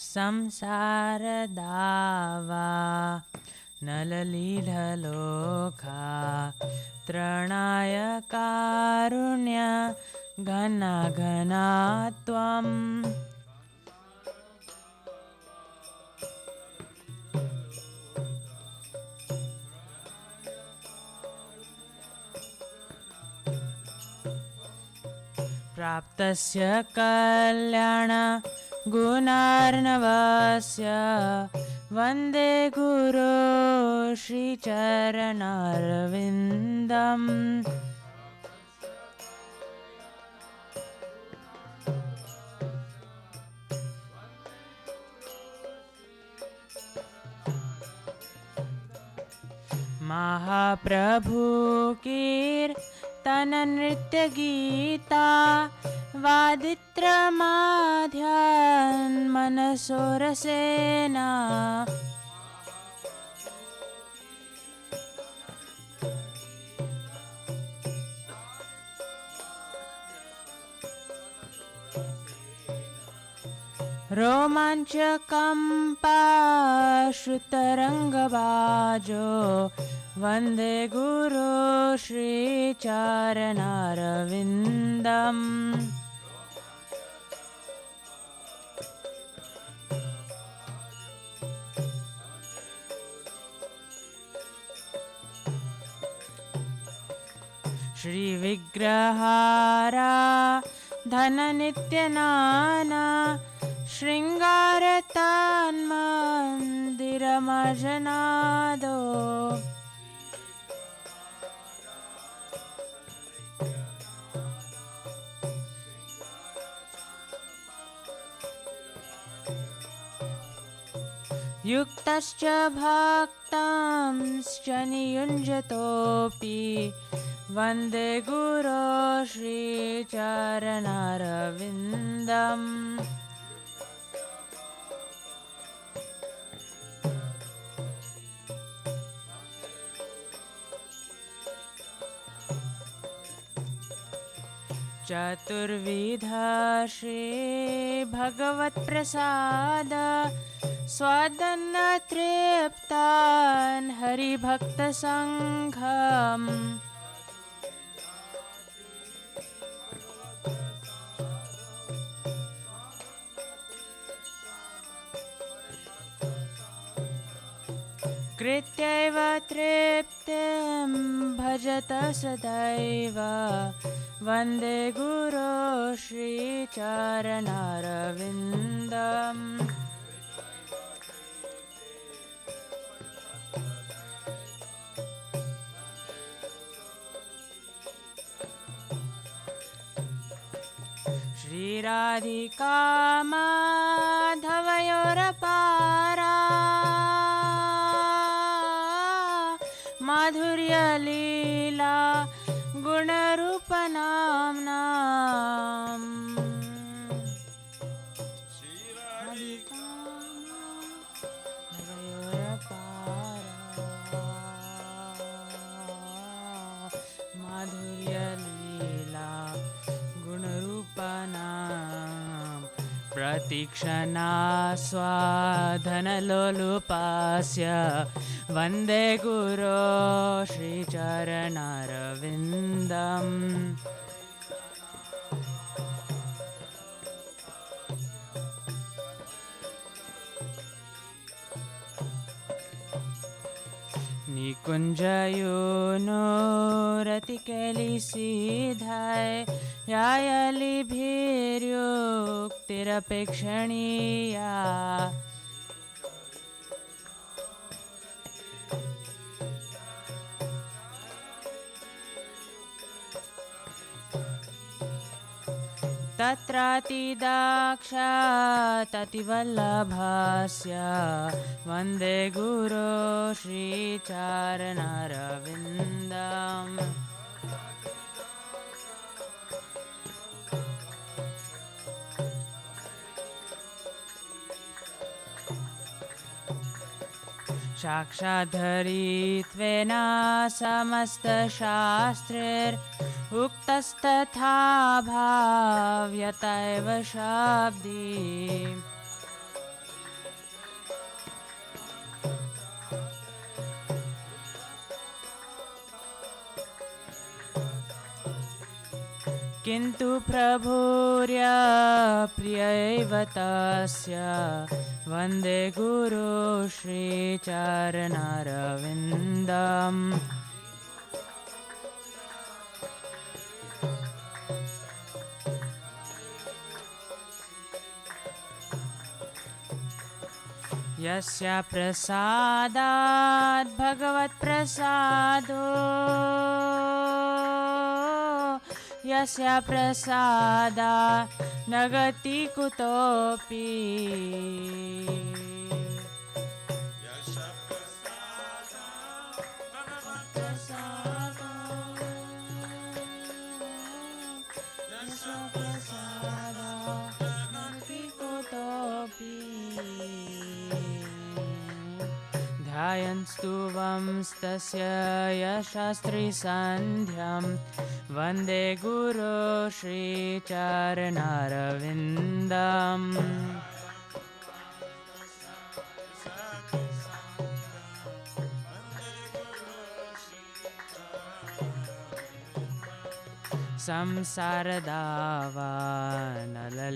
संसारदावा नललीढलोका त्रणाय कारुण्य घना घना त्वम् प्राप्तस्य कल्याण गुणार्णवस्य वन्दे गुरो श्रीचरणारविन्दम् महाप्रभु कीर्तननृत्यगीता वादित्रमाध्यान् मनसोरसेना रोमाञ्चकम्पा श्रुतरङ्गबाजो वन्दे गुरो श्रीचरणारविन्दम् श्रीविग्रहारा धननित्यनाना शृङ्गारतान्मन्दिरमर्जनादो युक्तश्च भक्तांश्च नियुञ्जतोऽपि वन्दे गुरो श्रीचरणारविन्दम् चतुर्विधा श्रीभगवत्प्रसाद स्वादन्नतृप्तान् हरिभक्तसङ्घम् कृत्यैव तृप्तिं भजत सदैव वन्दे गुरो श्रीचरणारविन्दम् श्रीराधिका माधवयोरपारा माधुर्यलीला गुणरूपनाम्ना माधुर्यलीला गुणरूपना प्रतीक्षणा स्वाधनलोलुपास्य वन्दे गुरो श्रीचरणारविन्दम् निकुञ्जयोनो रतिकैलिसीधाय यायलिभिर्युक्तिरपेक्षणीया तत्रातिदाक्षाततिवल्लभस्य वन्दे गुरो श्रीचरणारविन्दम् साक्षाद्धरित्वेन समस्तशास्त्रैरुक्तस्तथा भाव्यत एव शाब्दी किन्तु प्रभुर्या प्रियैव तस्य वन्दे गुरु श्रीचरणारविन्दम् यस्य प्रसादात् भगवत्प्रसादो यस्य प्रसादात् न गति कुतोऽपि ध्यायन्तु वंस्तस्य यशास्त्रीसन्ध्यं वन्दे गुरो श्रीचरणारविन्दम्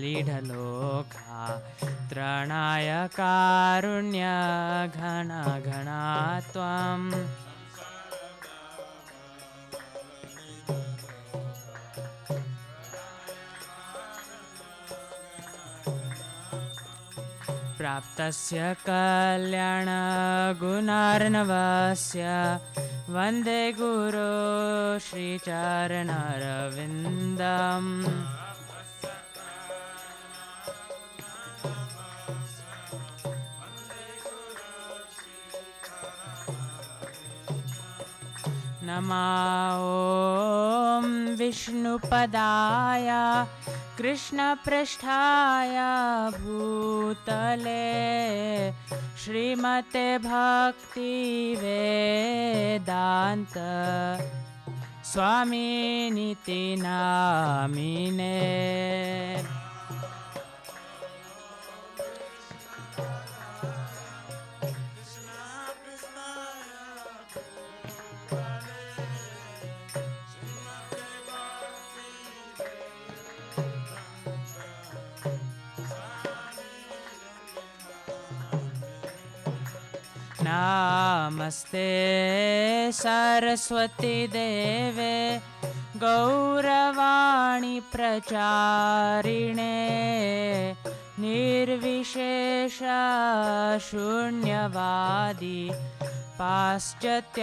संसारदावानललीढलोका त्रणाय कारुण्यघना घना त्वम् प्राप्तस्य कल्याणगुणार्णवस्य वन्दे गुरो श्रीचरणारविन्दम् नमः ॐ विष्णुपदाय कृष्णपृष्ठाय भूतले श्रीमते भक्तिवेदान्त स्वामिनिति नामिने नमस्ते सरस्वती देवे गौरवाणी प्रचारिणे निर्विशेष शून्यवादी पाश्चात्यादिसतारिणे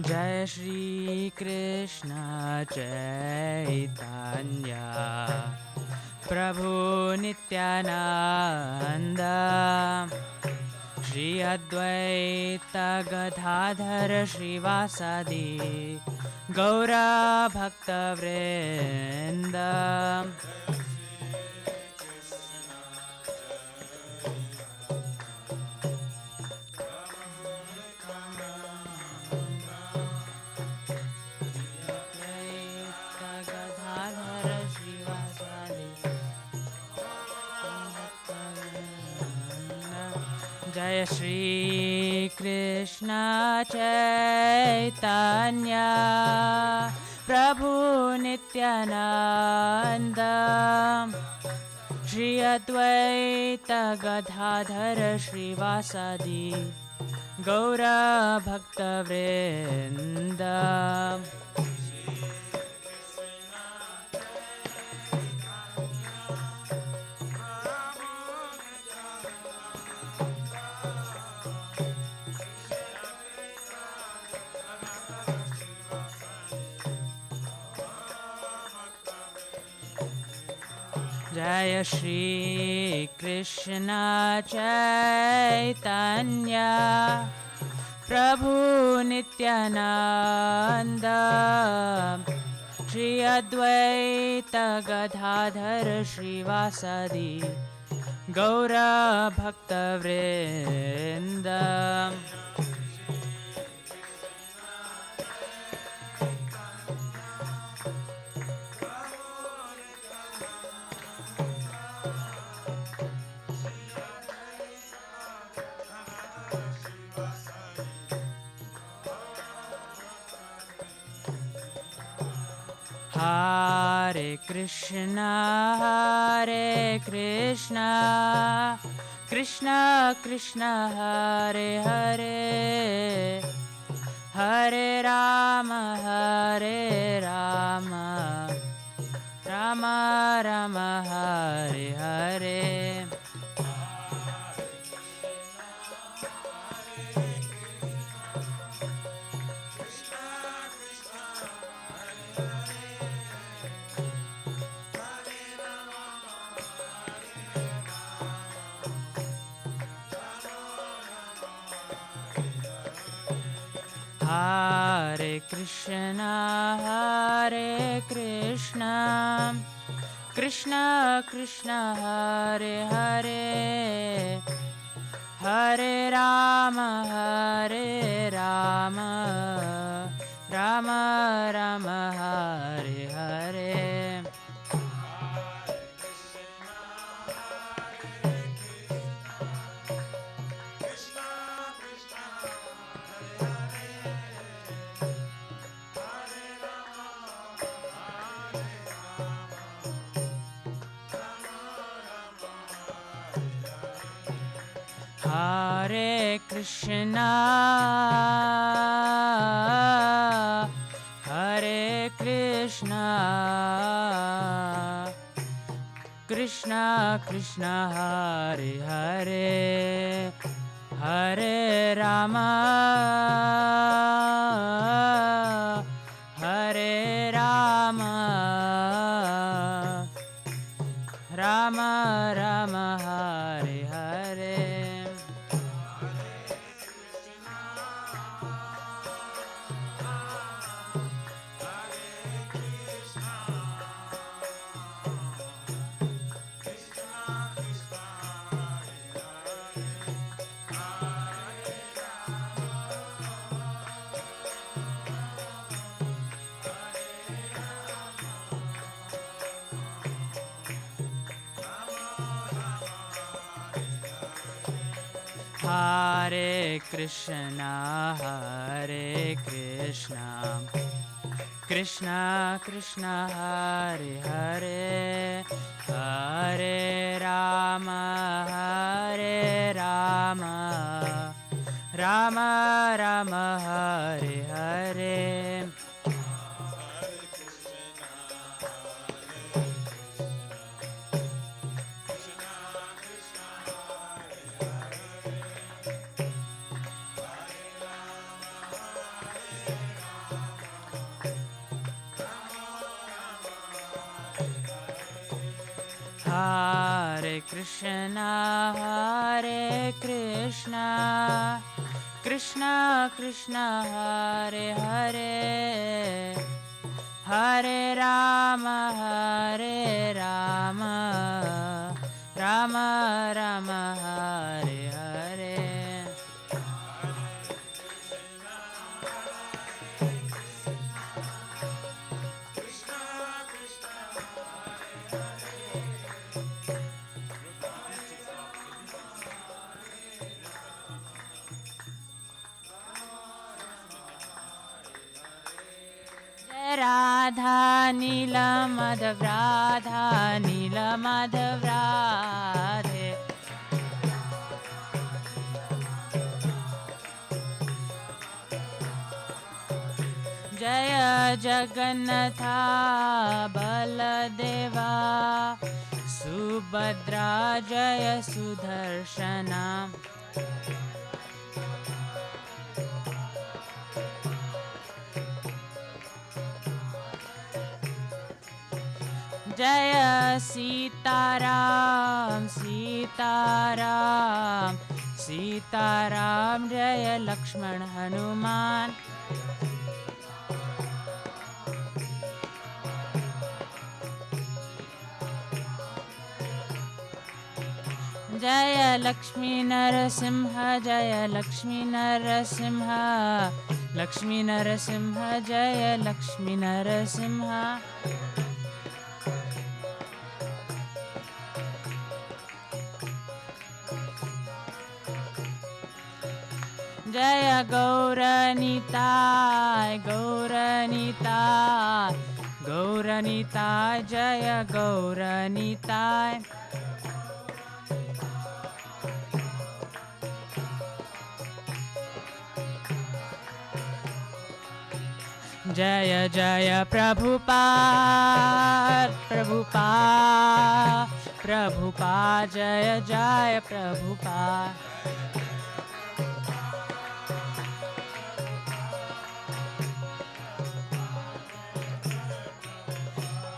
जय श्री कृष्ण चैतन्य प्रभु नित्यानंद श्री अद्वैत गदाधर श्रीवासादि गौर भक्तवृंद जय श्री कृष्ण चैतन्य प्रभु नित्यानंद श्री अद्वैत गदाधर श्रीवासादि गौर भक्तवृंद जय श्री कृष्ण चैतन्य प्रभु Nityanand Shri Advaita Gadadhar श्रीवासादि गौरभक्तवृन्दम् Hare Krishna, Krishna Krishna, Hare Hare, Hare Rama, Rama Rama, Hare Hare. Hare Krishna, Krishna Krishna, Hare Hare, Hare Rama, Rama Rama, Hare Hare. Hare Krishna, Krishna Krishna, Hare Hare, Hare Rama, Rama Rama, Hare Hare. Hare Krishna, Krishna Krishna, Hare Hare, Hare Rama, Rama Rama, Hare Hare. Hare Krishna, Krishna Krishna, Hare Hare, Hare Rama, Rama Rama, Hare Hare. Radha Nila Madhav, Radha Nila Madhav, Radhe. Jaya Jagannatha Baladeva, Subhadra Jaya Sudarshana. Jaya Sitaram, Sitaram, Jaya Lakshman Hanuman. जय लक्ष्मी नरसिंह जय लक्ष्मी नरसिंह लक्ष्मी नरसिंह जय लक्ष्मी नरसिंह जय गौरनीताय गौरनीताय गौरनीताय जय गौरनीताय जय जय प्रभुपाद प्रभुपाद प्रभुपाद जय जय प्रभुपाद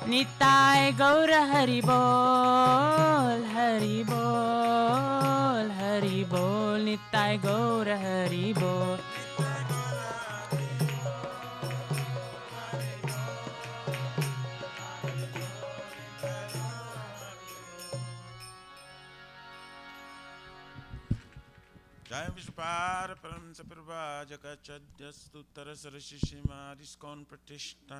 निताय गौर हरि बोल हरि बोल हरि बोल निताय गौर हरि बोल जय विश्वपार परम सप्रभाजकचद्यस्तुत्तर सरशिशिमादिस्कौन प्रतिष्ठा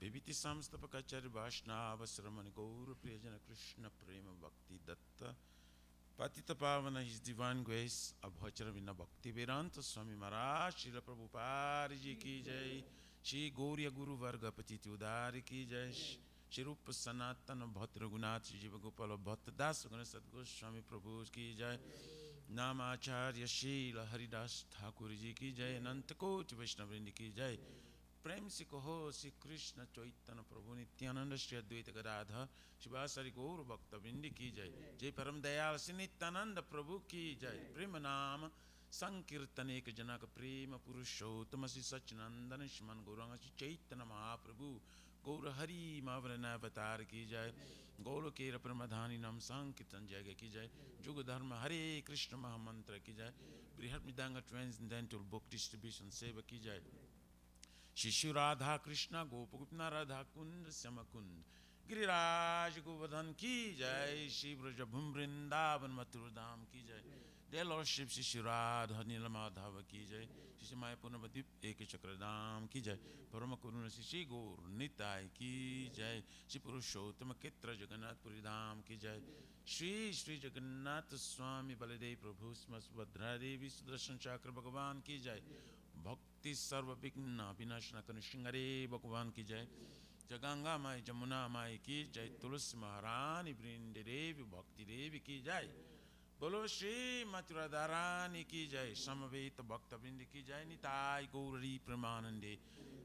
विभूति संस्थापकाचार्य वैष्णव श्रमण गौर प्रियजन कृष्ण प्रेम भक्ति दत्त पतित पावन His divine grace अभचर बिना भक्ति वेदांत स्वामी महाराज श्रील प्रभुपाद जी की जय श्री गौरिया गुरु वर्गपति उदार की जय श्री रूप सनातन भद्र गुनाथ जीव गोपाल भक्तदास गण सद्गुरु स्वामी प्रभु की जय नामाचार्य शील हरिदास ठाकुर जी की जय अनंत कोटि वैष्णव वृंद की जय प्रेम से कहो श्री कृष्ण चैतन्य प्रभु नित्यानंद श्री अद्वैत गदाधर शिवासारि गौर भक्त वृंद की जय जय परम दयाल श्री नित्यानंद प्रभु की जय प्रेम नाम संकीर्तन एक जनक प्रेम पुरुषोत्तम श्री सच्चिदानंद श्रीमान गौरांग श्री चैतन्य महाप्रभु गौर हरि मावरण अवतार की जय गौर के प्रमधानी नाम संकीर्तन जय की जय जुग धर्म हरे कृष्ण महामंत्र की जय बृहद मृदंग ट्रांसेंडेंटल बुक डिस्ट्रीब्यूशन सेवा की जय शिशु राधा कृष्ण गोपकुप्ना राधा कुंड श्याम कुंड गिरिराज गोवर्धन की जय श्री ब्रज भूम वृंदावन मथुरा धाम की जय Dear Lordship Shri Radha Nila Madhava ki jai Shri Maya Purnavadip Eke Chakradam ki jai Parama Karuna Shri Gaur Nitai ki jai Shri Purushottama Ketra Jagannath Puri Dham ki jai Shri Shri Jagannath Swami Baladev Prabhu Subhadra Devi Sudarshan Chakra Bhagavan ki jai Bhakti Sarva Vigna Vinashana Kanishingare Bhagavan ki jai Jaganga Mai Jamuna Mai ki jai Tulsi Maharani Vrinde Devi Bhakti Devi ki jai बोलो श्री मथुरा धारानी की जय समवेत भक्त वृंद की जय निताय गौरी प्रेमानंदे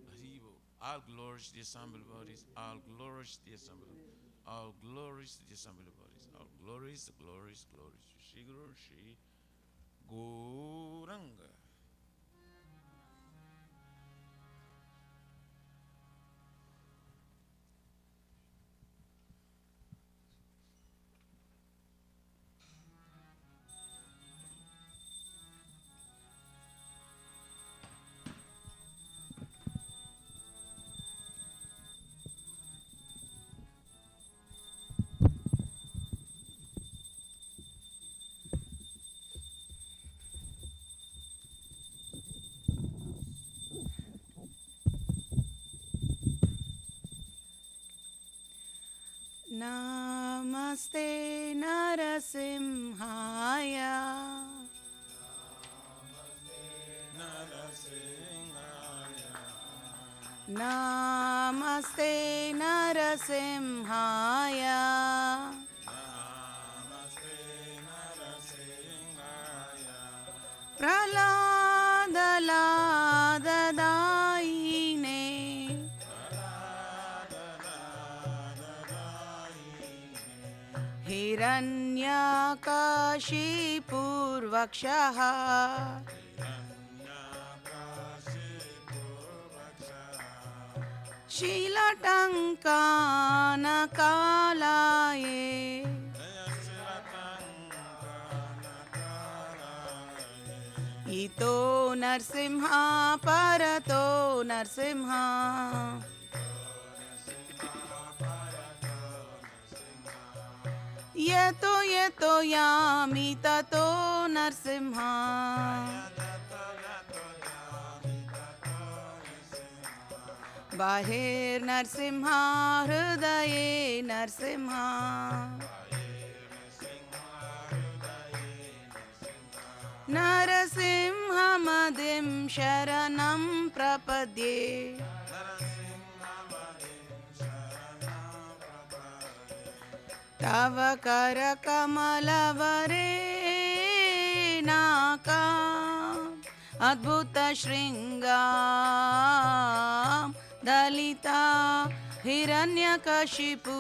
हरि बोल all glories to the assembled bodies all glories to the assembled all glories to the assembled bodies all glories glories glories to Shri Guru Shri Gauranga Namaste Narasimhaya Namaste Narasimhaya Praladadaine Hiranyakashipurvakshaha Shilatankanakalaye Ito Narsimha Parato Narsimha यतो यामि ततो नरसिंहा बाहिर्नरसिंहा हृदये नरसिंहा नरसिंहमदिं शरणं प्रपद्ये तव करकमलवरेणाकाम् अद्भुतशृङ्गां दलिता हिरण्यकशिपु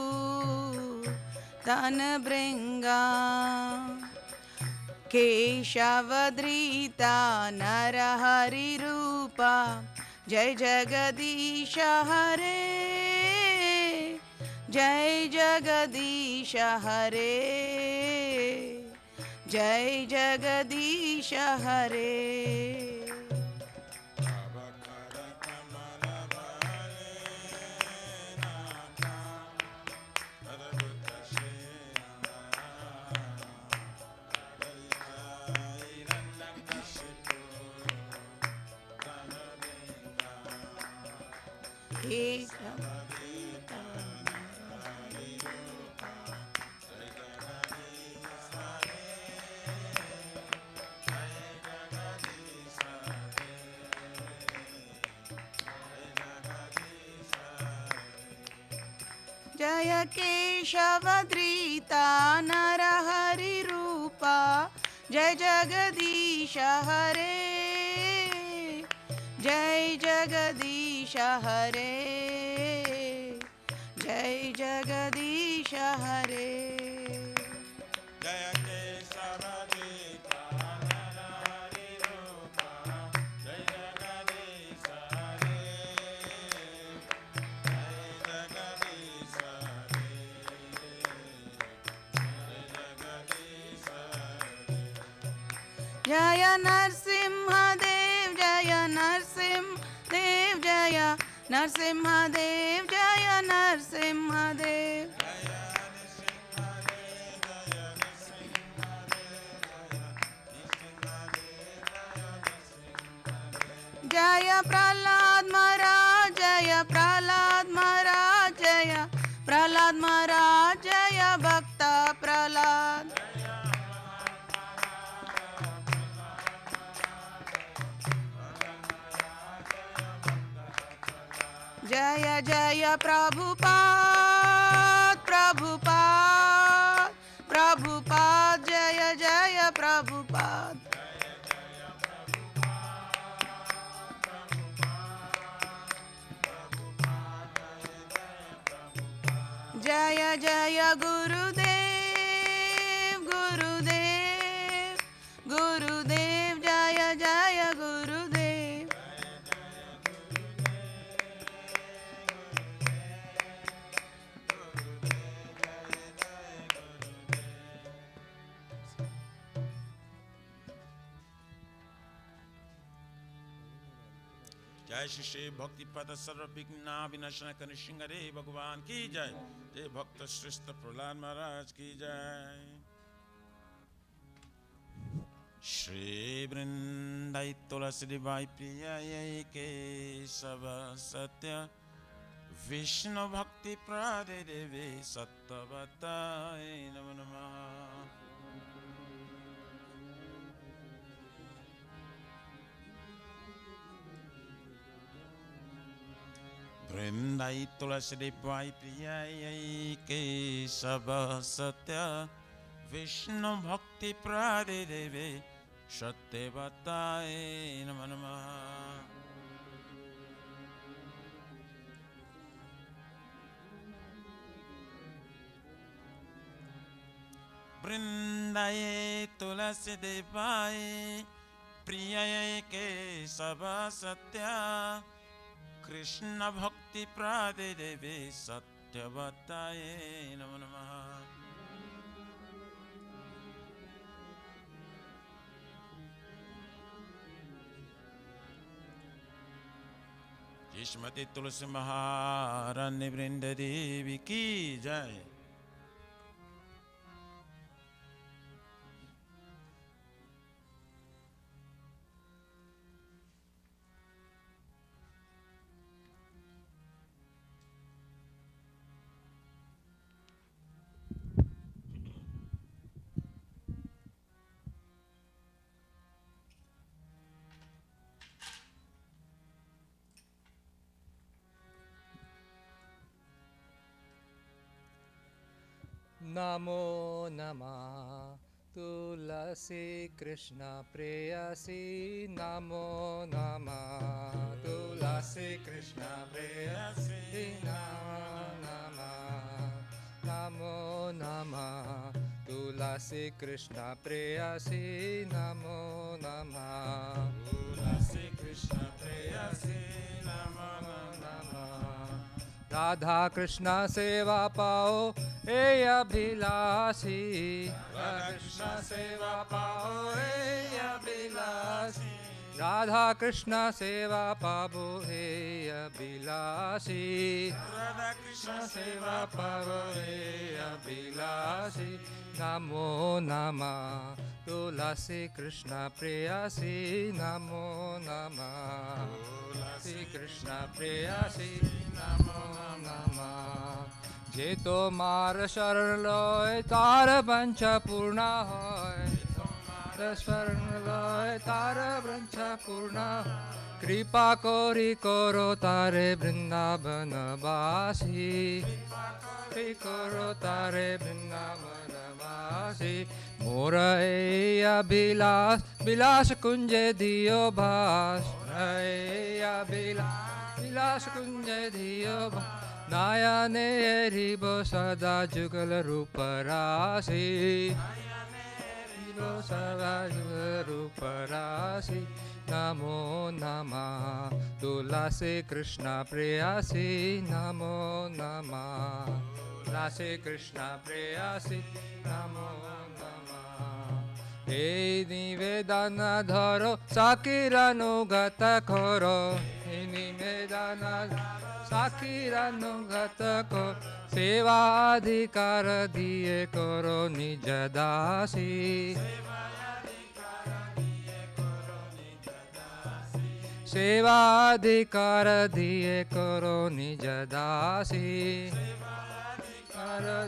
तनभृङ्गा केशवधृता नरहरिरूपा जय जगदीश हरे जय जगदीश हरे जय जगदीश हरे जय केशवधृता नरहरिरूपा जय जगदीश हरे जय जगदीश हरे जय जगदीश हरे जय नरसिंहदेव जय नरसिंहदेव जय नरसिंहदेव जय नरसिंहदेव जय प्रहलाद महाराज जय प्रहलाद महाराज जय प्रहलाद महाराज जय भक्त प्रहलाद जय जय प्रभुपाद प्रभुपाद प्रभुपाद जय जय प्रभुपाद जय जय गुरुदेव गुरुदेव गुरुदेव जय जय गुरुदेव जय श्री श्री भक्ति पद सर्व विघ्ना विनाशन कनिशिंगरे भगवान की जय जय भक्त श्रेष्ठ प्रहलाद महाराज की जय श्री वृंदाई तुलसी दिवाई प्रिय के सब सत्य विष्णु भक्ति प्रादे देवे सत्यवताय नमो नमः वृंदाई तुलसी दिवाई प्रिय के सब सत्य विष्णु भक्ति प्रादे देवे सत्यवताय नमो नमः वृंदाए तुलसी दिवाई प्रिय के सब सत्य कृष्ण भक्ति प्रादे देवे सत्यवताय नमो नमः श्रीमती तुलसी महारानी वृंद देवी की जय नमो नमः तुलसी कृष्ण प्रेयसी नमो नमः तुलसी कृष्ण प्रेयसी नमो नमः तुलसी कृष्ण प्रेयसी नमो नमः तुलसी कृष्ण प्रेयसी नमो नमः राधा कृष्ण सेवा पाओ हे अभिलाषी राधा कृष्ण सेवा पाओ हे अभिलाषी राधा कृष्ण सेवा पाओ हे अभिलाषी राधा कृष्ण सेवा पाओ हे अभिलाषी नमो नमः तुलसी कृष्ण प्रेयसी नमो नमः तुलसी कृष्ण प्रेयसी नमो नमः जे तोमार शरण लय तार वंश पूर्ण होय शरण लय तार वंश पूर्ण कृपा कोरी करो तारे वृंदावन वासी करो तारे वृंदावन वासी मोर अभिलाष विलास कुंजे दियो भास विलास कुंजे दियो भास नयने रिबो सदा जुगल रूप राशि सदा जुगल रूप राशि नमो नमः तुलसी कृष्ण प्रेयसी नमो नमः तुलसी कृष्ण प्रेयसी नमो नमः हे निवेदन धरो साकिरानुगत खोरो हे निवेदन साकिरानुगत को सेवाधिकार दिए करो निज दासी सेवाधिकार दिए करो निज दासी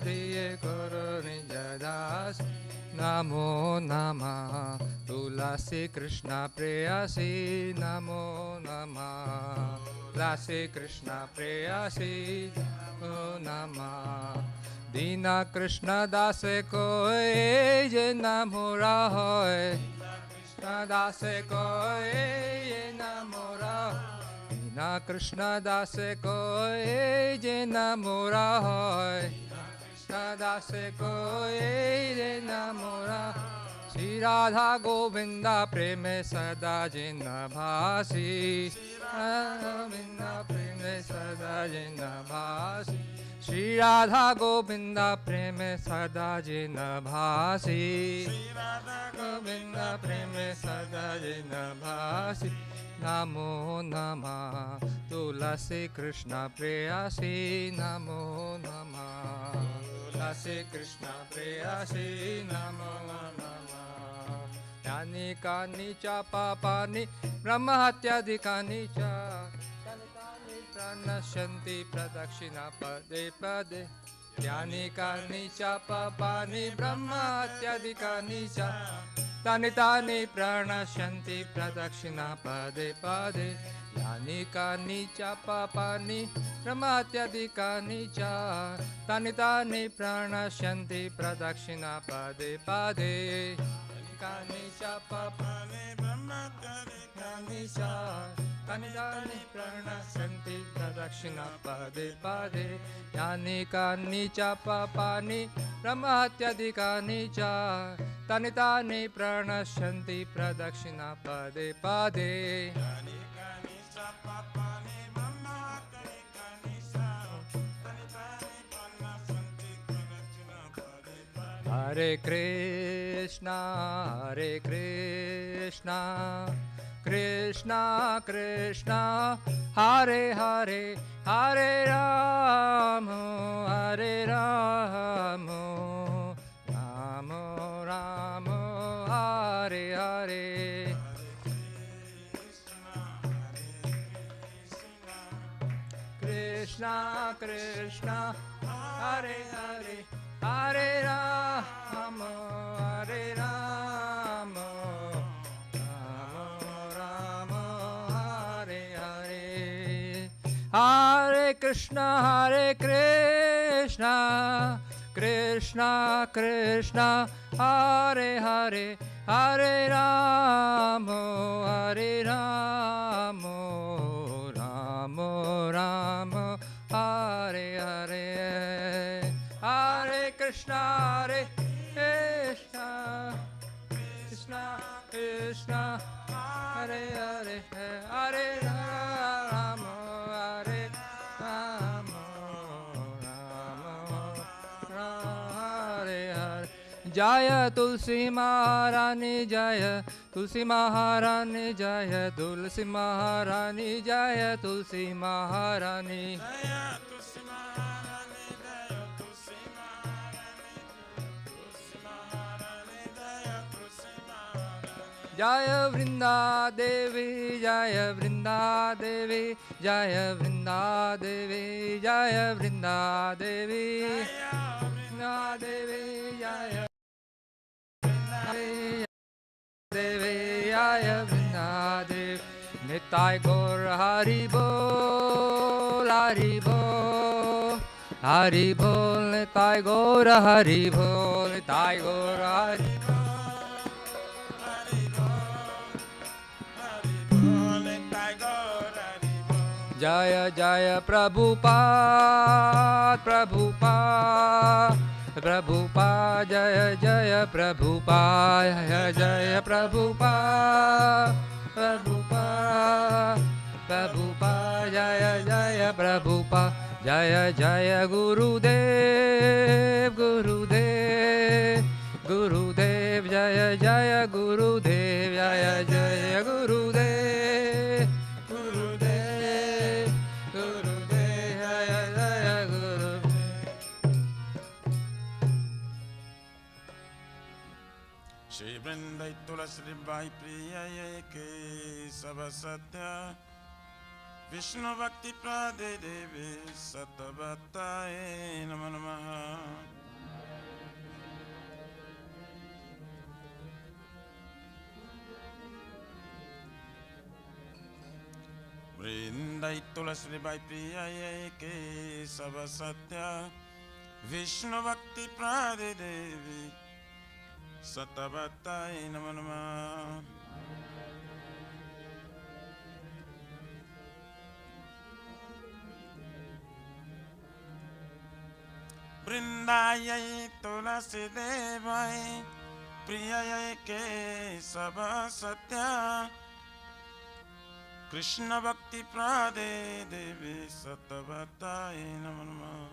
दिए करो निज दासी नमो नमः तुलसी कृष्ण प्रेयसी नमो नमः तुलसी कृष्ण प्रेयसी नमः दीना कृष्ण दास को जे नमोरा होय दास को ये नमोरा दीना कृष्ण दास को जे नमोरा होय दास को ये नमोरा श्री राधा गोविंदा प्रेम सदा जिन भासी गोविंद प्रेम सदा जिन भासी श्री राधा गोविंदा प्रेम सदा जिन भासी गोविंद प्रेम सदा जिन भासी नमो नमः तुलसी कृष्ण प्रेयसी नमो नमः तुलसी कृष्ण प्रेयसी नमो नमः यानि कानि च पापानि ब्रह्म हत्याधिकानि च प्रणश्यन्ति प्रदक्षिणा पदे पदे यानि कानि च पापानि ब्रह्म हत्याधिकानि च तानि तानि प्रणश्यन्ति प्रदक्षिणा पदे पदे यानि कानि च पापानि ब्रह्म हत्याधिकानि च तानि तानि प्रणश्यन्ति प्रदक्षिणा पदे पदे कानि च पापानि ब्रह्म हत्याधिकानि च तानि तानि प्रणश्यन्ति प्रदक्षिणा पदे पदे यानि कानि च पापानि ब्रह्म हत्याधिकानि च तानि तानि प्रणश्यन्ति प्रदक्षिणा पदे पदे Hare Krishna, Krishna Krishna, Hare Hare, Hare Rama, Hare Rama, Rama Rama, Hare Hare. Krishna Krishna, Hare Hare, Hare Rama, Hare Rama, Rama Rama, Hare Hare. Hare Krishna, Hare Krishna. Krishna, Krishna Krishna, Hare Hare, Hare Rama, Hare Rama, Rama Rama, Hare Hare, Hare Krishna, Hare Krishna, Krishna Krishna, Hare Hare, Hare Rama, Hare Rama, Rama Hare Hare. Jaya Tulsi Maharani Jaya, Tulsi Maharani Jaya, Tulsi Maharani Jaya, Tulsi Maharani. Jaya Tulsi Maharani, Jaya Tulsi Maharani, Tulsi Maharani, Jaya Tulsi Maharani. Jaya Vrinda Devi, Jaya Vrinda Devi, Jaya Vrinda Devi, Jaya Vrinda Devi, Vrinda Devi, Jaya Devi, Jaya Vrinda Devi. Nitai Gaur Hari Bol, Hari Bol, Hari Bol, Nitai Gaur Hari Bol, Nitai Gaur Hari. Jaya Jaya Prabhupada, Prabhupada, Prabhupada, Jaya Jaya Prabhupada, Jaya Jaya Prabhupada, Prabhupada, Prabhupada, Jaya Jaya Prabhupada, Jaya Jaya Gurudev, Gurudev, Gurudev, Jaya Jaya Gurudev, Jaya Jaya Gurudev, Gurudev, Gurudev, Jaya Jaya Gurudev. Shri Vrindai Tulasi Bai Priya Ke Sava Satya Vishnu Bhakti Prade Devi Satabhataye Namo Namaha. Vrindai Tulasi Bai Priya Ke Sava Satya Vishnu Bhakti Prade Devi Satabhataye Namo Namaha. Vrindayai Tulasi Devai Priyayai Ke Sava Satya Krishna Bhakti Prade Devi Satabhataye Namo Namaha.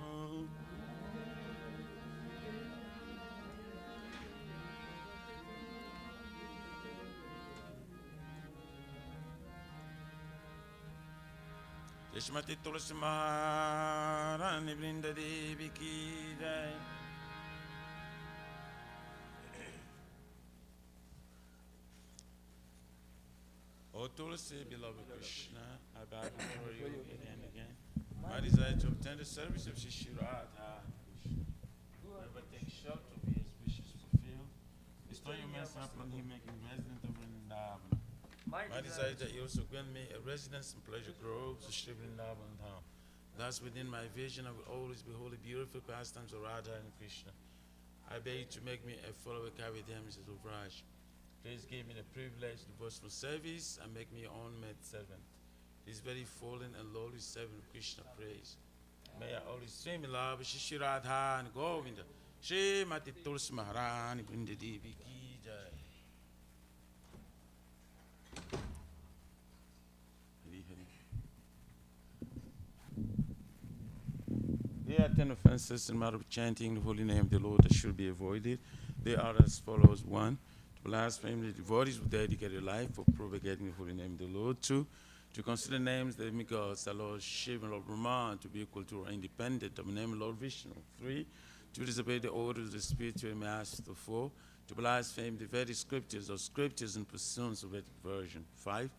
Shrimati Tulsi Maharani Vrinda Devi Ki Jai. O Tulsi, beloved Krishna, I bow before you again and again. My desire to obtain the service of Shri Radha Krishna. Whoever takes shelter of his wishes fulfilled, bestow your mercy upon him, making resident of Vrindavan. My desire is that you also grant me a residence in pleasure groves of Shri Vrindavan Dham. Thus, within my vision, I will always behold the beautiful pastimes of Radha and Krishna. I beg you to make me a follower, carry them, Mrs. Uvraj. Please give me the privilege of devotional service and make me your own maid servant. This very fallen and lowly servant of Krishna praise. May I always stream in love with Shri Radha and Govinda. Shri Mati Tulsi Maharani Vrinda Devi Ki Jai. There are 10 offenses in matter of chanting the holy name of the Lord that should be avoided. They are as follows. 1, to blaspheme the devotees who dedicate their life for propagating the holy name of the Lord. 2, to consider names the demigods, the Lord Shiva and Lord Brahma, to be equal to or independent of the name of Lord Vishnu. 3, to disobey the orders of the spiritual master. 4, to blaspheme the Vedic scriptures or scriptures in pursuance of Vedic version. 5,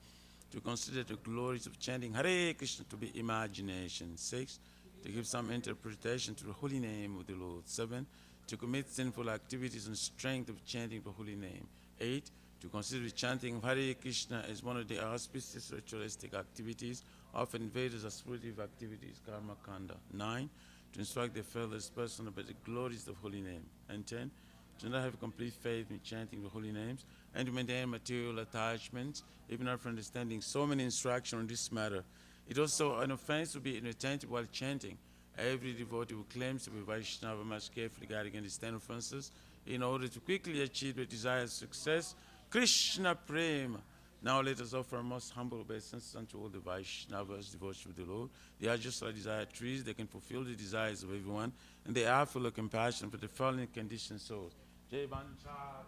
to consider the glories of chanting Hare Krishna to be imagination. 6, to give some interpretation to the holy name of the Lord. 7, to commit sinful activities on strength of chanting the holy name. 8, to consider chanting Hare Krishna as one of the auspicious ritualistic activities, often Vedas as spiritual activities, karma kanda. 9, to instruct their fellows person about the glories of holy name. And 10, to not have complete faith in chanting the holy names, and to maintain material attachments, even after understanding so many instructions on this matter. It also an offense to be inattentive while chanting. Every devotee who claims to be Vaishnava must carefully guard against these 10 offenses in order to quickly achieve the desired success. Krishna Prema. Now let us offer our most humble obeisances unto all the Vaishnavas, devoted to the Lord. They are just like desired trees. They can fulfill the desires of everyone, and they are full of compassion for the fallen conditioned souls. Jai Vancha.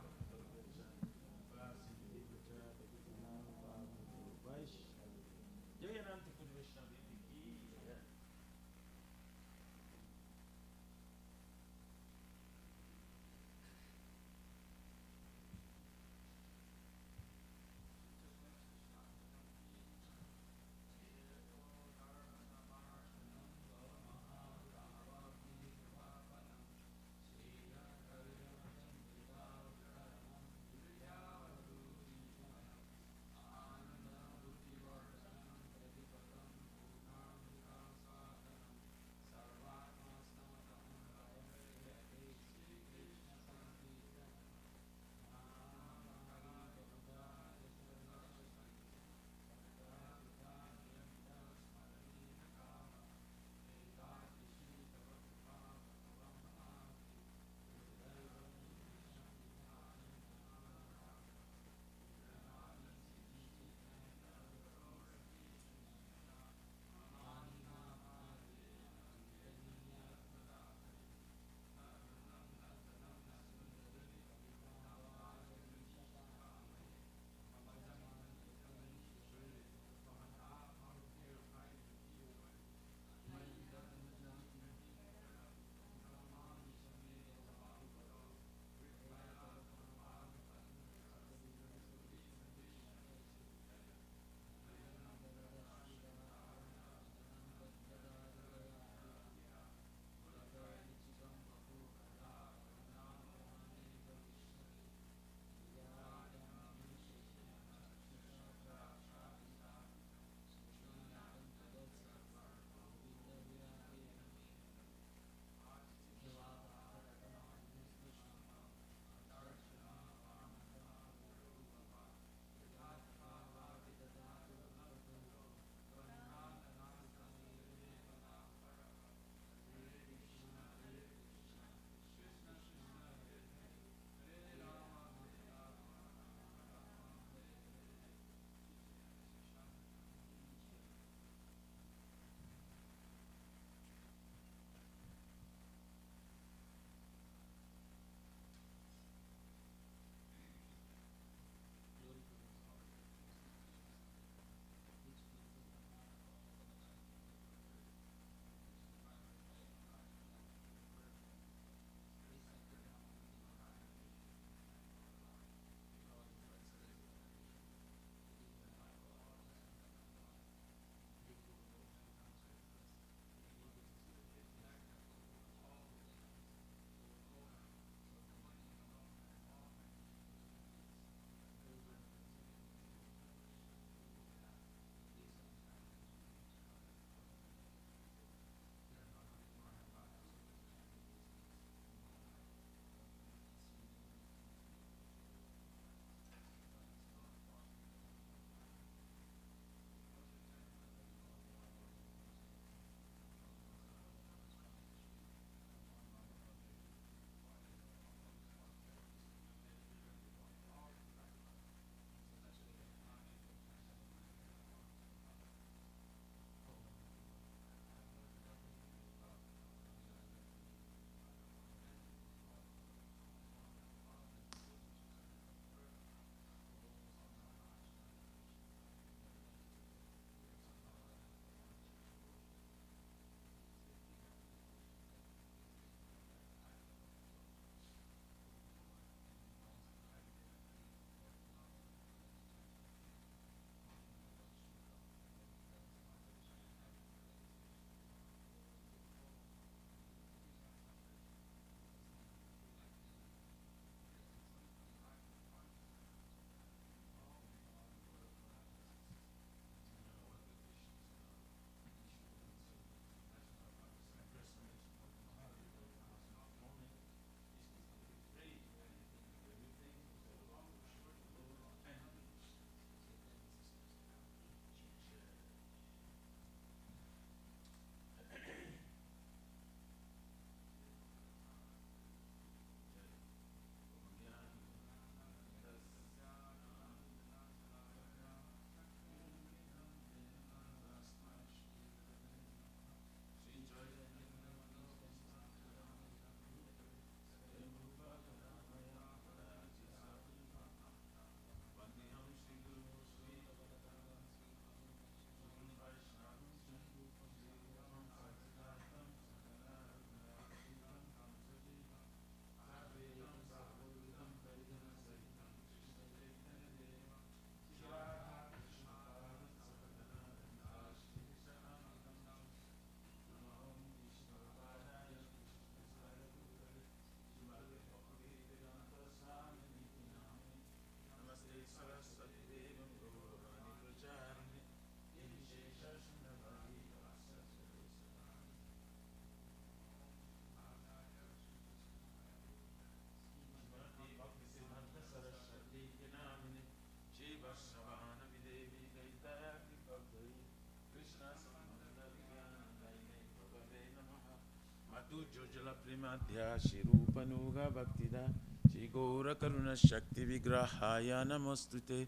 Primadhya Shri Rupanuga Bhaktida Shri Gaura Karuna Shakti Vigrahaya Namostute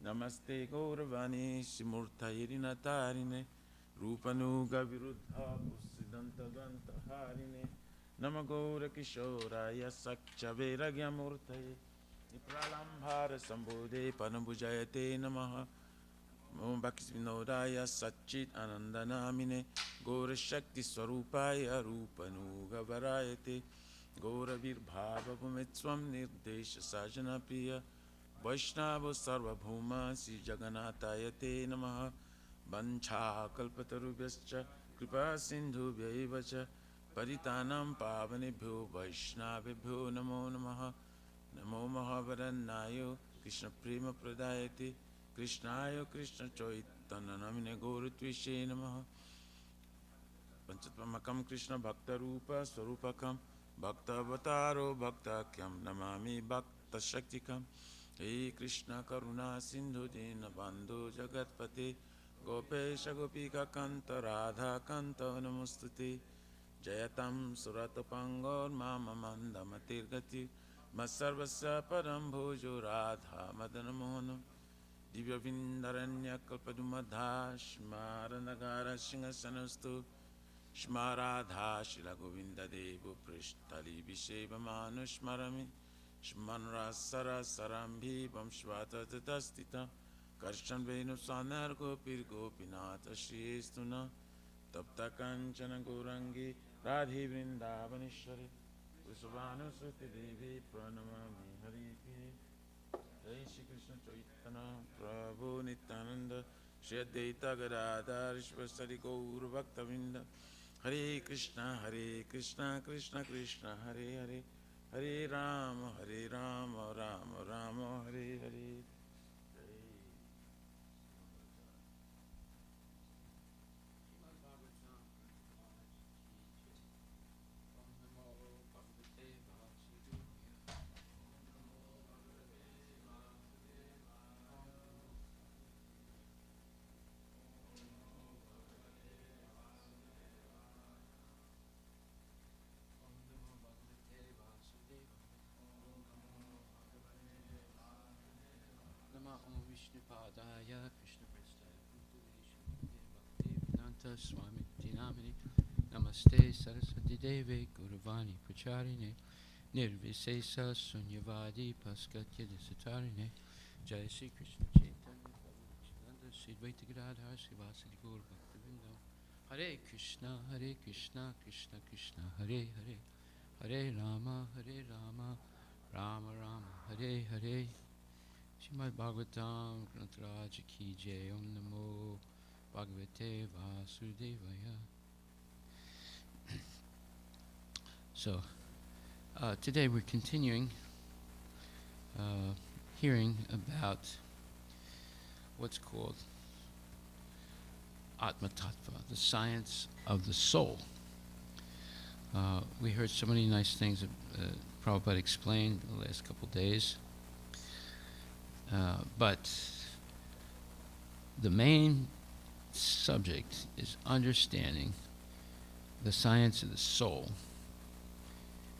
Namaste Gauravani Simurthairina Tarine Rupanuga Viruddha Pusidanta Danta Harine Namagoura Kishoraya Sakcha Vairagya Murtaye Nipralambhara Sambodhe Panambujayate Namaha Om Bhakti-vinodaya Satchit Anandanamine Gaura Shakti Swarupaya Rupanuga Varayate Gaura Virbhava Bhumetswam Nirdesha Sajana Priya Vaishnava Sarvabhuma Sri Jagannatayate Namaha Vancha Kalpatarubhyascha Kripa Sindhubhyaivacha Paritanam Pavanebhyo Vaishnavebhyo Namo Namaha Namo Mahavaranayo Krishna Prema Pradayate Krishnaya Krishna Chaitanya Namine Gaura Tvishe Namaha Panchatamakam Krishna Bhakta Rupa Swarupakam Bhakta Avataro Bhakta Kyam Namami Bhakta Shaktikam Hey Krishna Karuna Sindhu Dinabandhu Jagatpate Gopesha Gopika Kanta Radha Kanta Namostute Jayatam Suratapangor Mama Manda Matirgati Masarvasya Param Bhojo Radha Madanamohanam Divya Vindaranya Kalpadumadha Shmaranagara Singhasanustu Shmaradha Shila Govinda Devu Prishtali Visheva Manushmarami Shmanrasara Sarambhi Vamshvata Tatastita Karshan Venu Sanar Gopir Gopinata Shri Estuna Tapta Kanchana Gourangi Radhi Vrindavanishwari Vrishabhanu Suti Devi Pranamami Hari Jai Shri Krishna Chaitanya Prabhu Nityananda Shri Advaita Gadadhar Shivasari Gaur Bhaktavinda Hare Krishna Krishna Krishna Hare Hare Hare Rama Rama Rama Hare Hare Padaya Krishna Prestaya Bhaktivedanta Swami Dinamini Namaste Saraswati Deve Guruvani Pracharine Nirvisesa Sunyavadi Paskatya Disatarine Jai Sri Krishna Chaitanya Prabhu Nityananda Sri Advaita Gadadhar Srivasadi Gaur Bhaktivinoda Hare Krishna Krishna Krishna Hare Hare Hare Rama Rama Rama Hare Hare Srimad Bhagavatam Grantaraj Ki Jai Om Namo Bhagavate Vasudevaya. So, today we're continuing hearing about what's called Atma Tattva, the science of the soul. We heard so many nice things that Prabhupada explained the last couple days. But the main subject is understanding the science of the soul.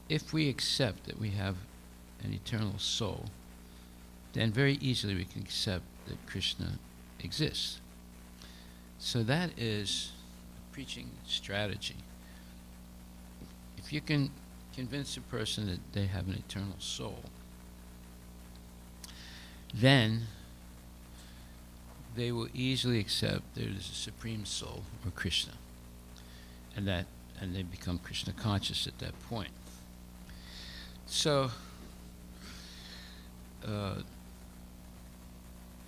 If we accept that we have an eternal soul, then very easily we can accept that Krishna exists. So that is a preaching strategy. If you can convince a person that they have an eternal soul, then they will easily accept there is a supreme soul, or Krishna, and they become Krishna conscious at that point. So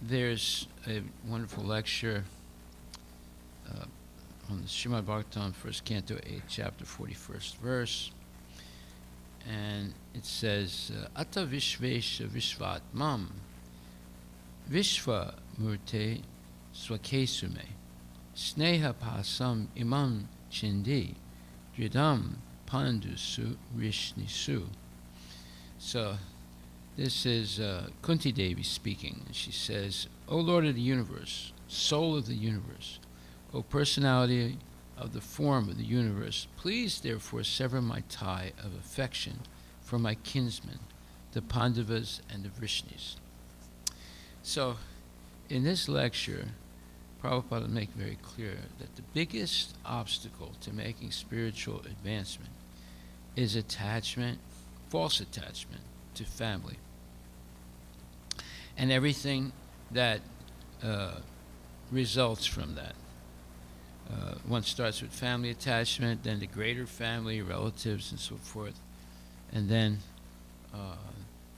there's a wonderful lecture on the Srimad Bhagavatam, first canto, 8th chapter, 41st verse, and it says, Ata Vishvesha Vishvatmam Vishva Murte Swakesume Sneha Pasam Imam Chindi Dridam Pandusu Rishnisu. So this is Kunti Devi speaking. She says, O Lord of the universe, soul of the universe, O personality of the form of the universe. Please, therefore, sever my tie of affection for my kinsmen, the Pandavas and the Vrishnis. So, in this lecture, Prabhupada will make very clear that the biggest obstacle to making spiritual advancement is attachment, false attachment to family, and everything that results from that. One starts with family attachment, then the greater family, relatives, and so forth, and then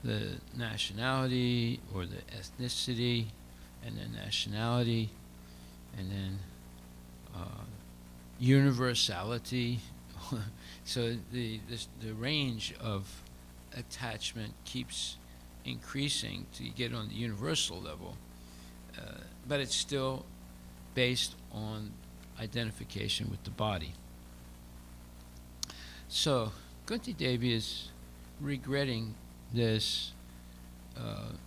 the nationality or the ethnicity, and then nationality, and then universality. So the range of attachment keeps increasing to get on the universal level, but it's still based on identification with the body. So Kunti Devi is regretting this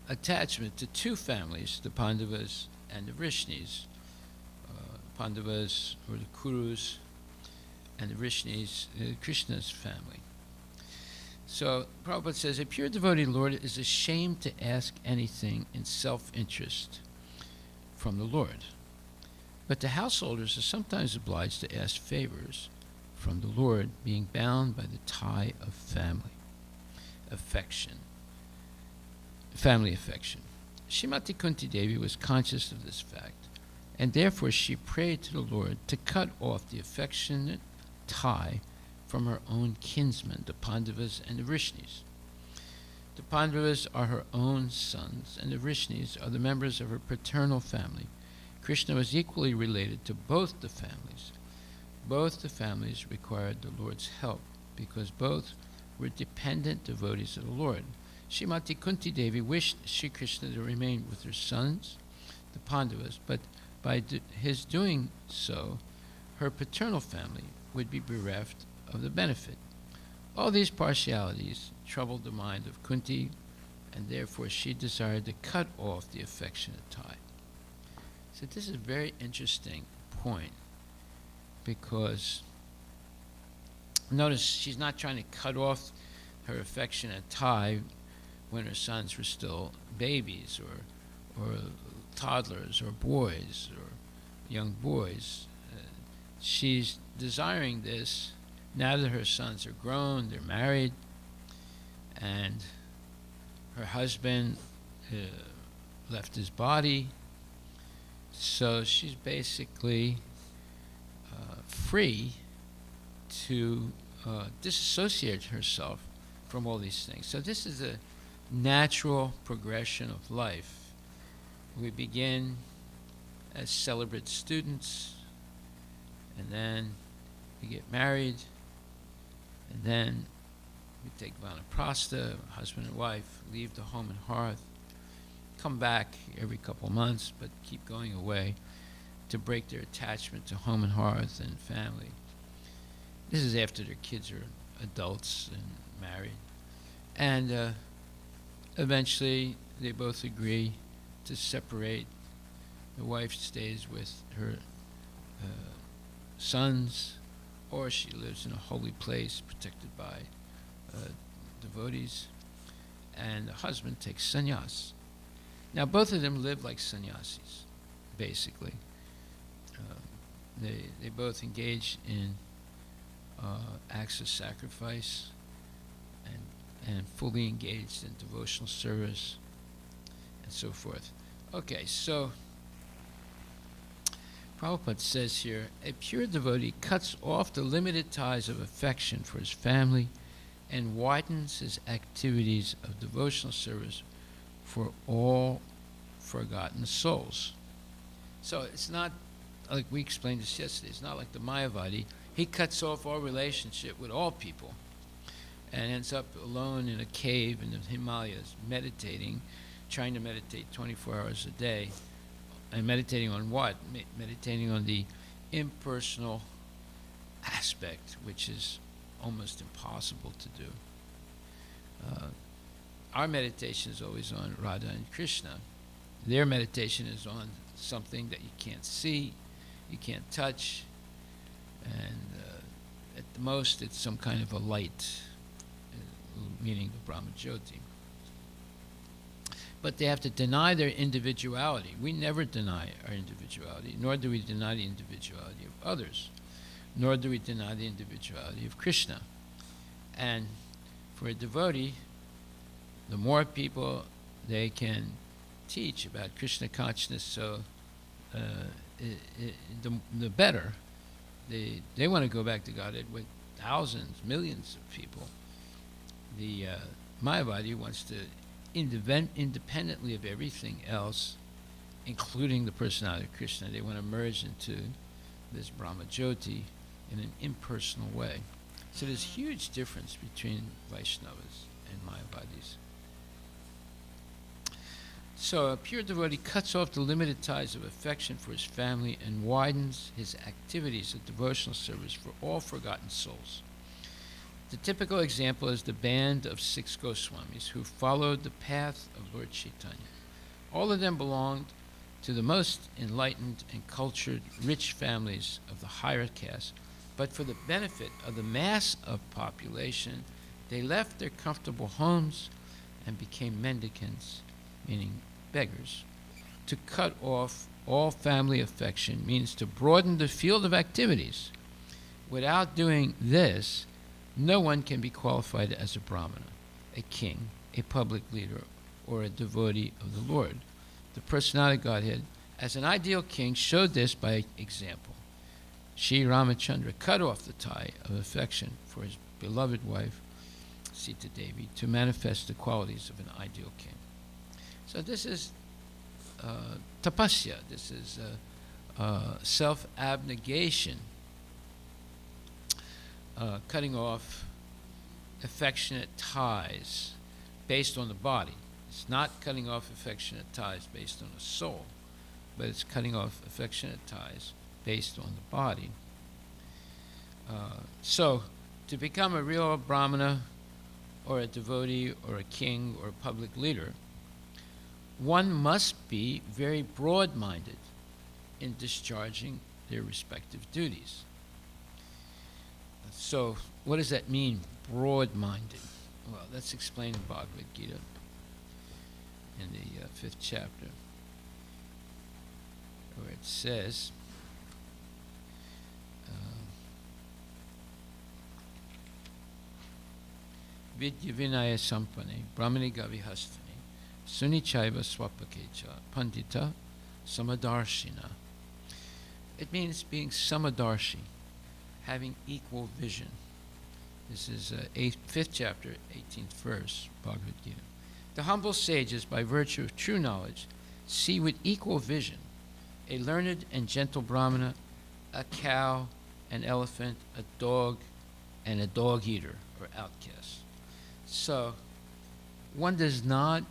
attachment to two families, the Pandavas and the Vrishnis. Pandavas or the Kurus, and the Vrishnis, Krishna's family. So Prabhupada says, a pure devotee Lord is ashamed to ask anything in self-interest from the Lord. But the householders are sometimes obliged to ask favors from the Lord, being bound by the tie of family affection. Srimati Kunti Devi was conscious of this fact, and therefore she prayed to the Lord to cut off the affectionate tie from her own kinsmen, the Pandavas and the Vrishnis. The Pandavas are her own sons, and the Vrishnis are the members of her paternal family. Krishna was equally related to both the families. Both the families required the Lord's help, because both were dependent devotees of the Lord. Srimati Kunti Devi wished Sri Krishna to remain with her sons, the Pandavas, but by his doing so, her paternal family would be bereft of the benefit. All these partialities troubled the mind of Kunti, and therefore she desired to cut off the affectionate tie. So this is a very interesting point, because notice she's not trying to cut off her affectionate tie when her sons were still babies or toddlers or boys or young boys. She's desiring this now that her sons are grown, they're married, and her husband left his body. So she's basically free to disassociate herself from all these things. So this is a natural progression of life. We begin as celebrate students, and then we get married, and then we take vanaprastha, husband and wife, leave the home and hearth, come back every couple months, but keep going away to break their attachment to home and hearth and family. This is after their kids are adults and married. And eventually they both agree to separate. The wife stays with her sons, or she lives in a holy place protected by devotees, and the husband takes sannyas. Now both of them live like sannyasis, basically. They both engage in acts of sacrifice and fully engaged in devotional service and so forth. Okay, so Prabhupada says here, a pure devotee cuts off the limited ties of affection for his family and widens his activities of devotional service for all forgotten souls. So it's not like we explained this yesterday. It's not like the Mayavadi. He cuts off all relationship with all people and ends up alone in a cave in the Himalayas, meditating, trying to meditate 24 hours a day. And meditating on what? Meditating on the impersonal aspect, which is almost impossible to do. Our meditation is always on Radha and Krishna. Their meditation is on something that you can't see, you can't touch, And at the most, it's some kind of a light, meaning the Brahma Jyoti. But they have to deny their individuality. We never deny our individuality, nor do we deny the individuality of others, nor do we deny the individuality of Krishna. And for a devotee, the more people they can teach about Krishna consciousness, so the better. They want to go back to Godhead with thousands, millions of people. The Mayavadi wants to independently of everything else, including the personality of Krishna, they want to merge into this Brahma Jyoti in an impersonal way. So there's a huge difference between Vaishnavas and Mayavadis. So a pure devotee cuts off the limited ties of affection for his family and widens his activities of devotional service for all forgotten souls. The typical example is the band of 6 Goswamis who followed the path of Lord Chaitanya. All of them belonged to the most enlightened and cultured, rich families of the higher caste, but for the benefit of the mass of population, they left their comfortable homes and became mendicants, meaning beggars. To cut off all family affection means to broaden the field of activities. Without doing this, no one can be qualified as a brahmana, a king, a public leader, or a devotee of the Lord. The personality of Godhead, as an ideal king, showed this by example. Sri Ramachandra cut off the tie of affection for his beloved wife, Sita Devi, to manifest the qualities of an ideal king. So this is tapasya, this is self-abnegation, cutting off affectionate ties based on the body. It's not cutting off affectionate ties based on the soul, but it's cutting off affectionate ties based on the body. So, to become a real brahmana, or a devotee, or a king, or a public leader, one must be very broad-minded in discharging their respective duties. So, what does that mean, broad-minded? Well, that's explained in Bhagavad Gita in the 5th chapter, where it says, Vidya Vinaya Sampane, Brahmani Gavihastani, Sunichaiva Swapakecha, Pandita Samadarshina. It means being Samadarshi, having equal vision. This is 5th chapter, 18th verse, Bhagavad Gita. The humble sages, by virtue of true knowledge, see with equal vision a learned and gentle brahmana, a cow, an elephant, a dog, and a dog eater, or outcast. So, one does not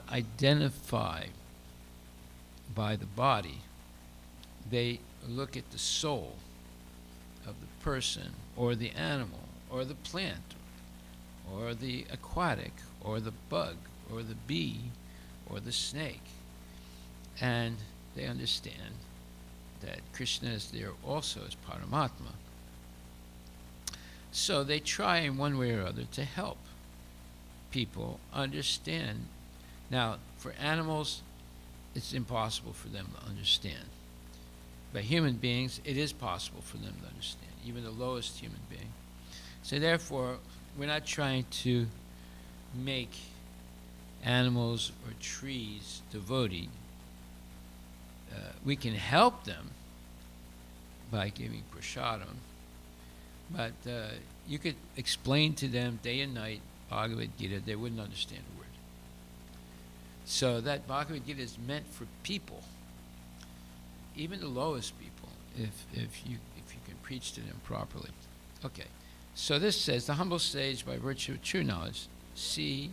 identify by the body. They look at the soul of the person, or the animal, or the plant, or the aquatic, or the bug, or the bee, or the snake. And they understand that Krishna is there also as Paramatma. So they try in one way or other to help people understand. Now, for animals, it's impossible for them to understand. But human beings, it is possible for them to understand, even the lowest human being. So therefore, we're not trying to make animals or trees devotee. We can help them by giving prasadam, but you could explain to them day and night Bhagavad Gita, they wouldn't understand a word. So that Bhagavad Gita is meant for people, even the lowest people, if you can preach to them properly. Okay, so this says, the humble sage, by virtue of true knowledge, sees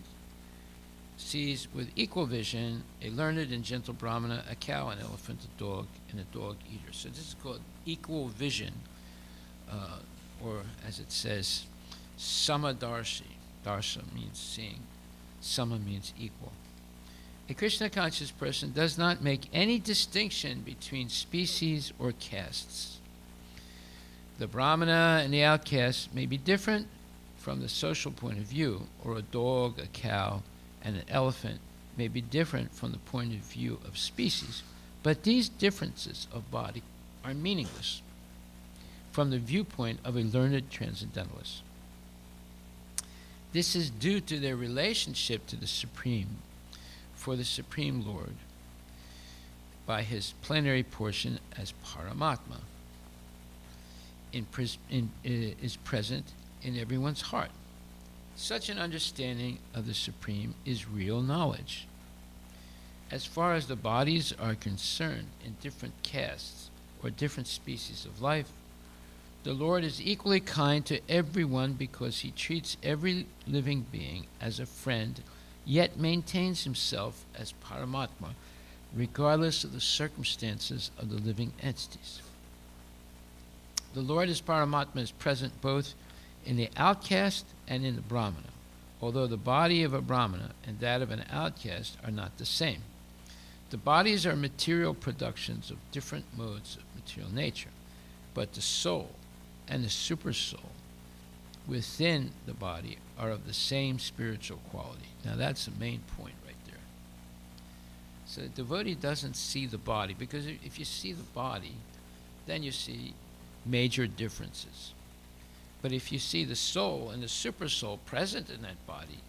with equal vision a learned and gentle brahmana, a cow, an elephant, a dog, and a dog eater. So this is called equal vision, or as it says, samadarshi. Darsha means seeing, sama means equal. A Krishna conscious person does not make any distinction between species or castes. The Brahmana and the outcast may be different from the social point of view, or a dog, a cow, and an elephant may be different from the point of view of species, but these differences of body are meaningless from the viewpoint of a learned transcendentalist. This is due to their relationship to the Supreme, for the Supreme Lord, by his plenary portion as Paramatma, is present in everyone's heart. Such an understanding of the Supreme is real knowledge. As far as the bodies are concerned in different castes or different species of life, the Lord is equally kind to everyone because he treats every living being as a friend, yet maintains himself as Paramatma, regardless of the circumstances of the living entities. The Lord as Paramatma is present both in the outcast and in the Brahmana, although the body of a Brahmana and that of an outcast are not the same. The bodies are material productions of different modes of material nature, but the soul and the supersoul within the body are of the same spiritual quality. Now that's the main point right there. So the devotee doesn't see the body, because if you see the body, then you see major differences. But if you see the soul and the supersoul present in that body,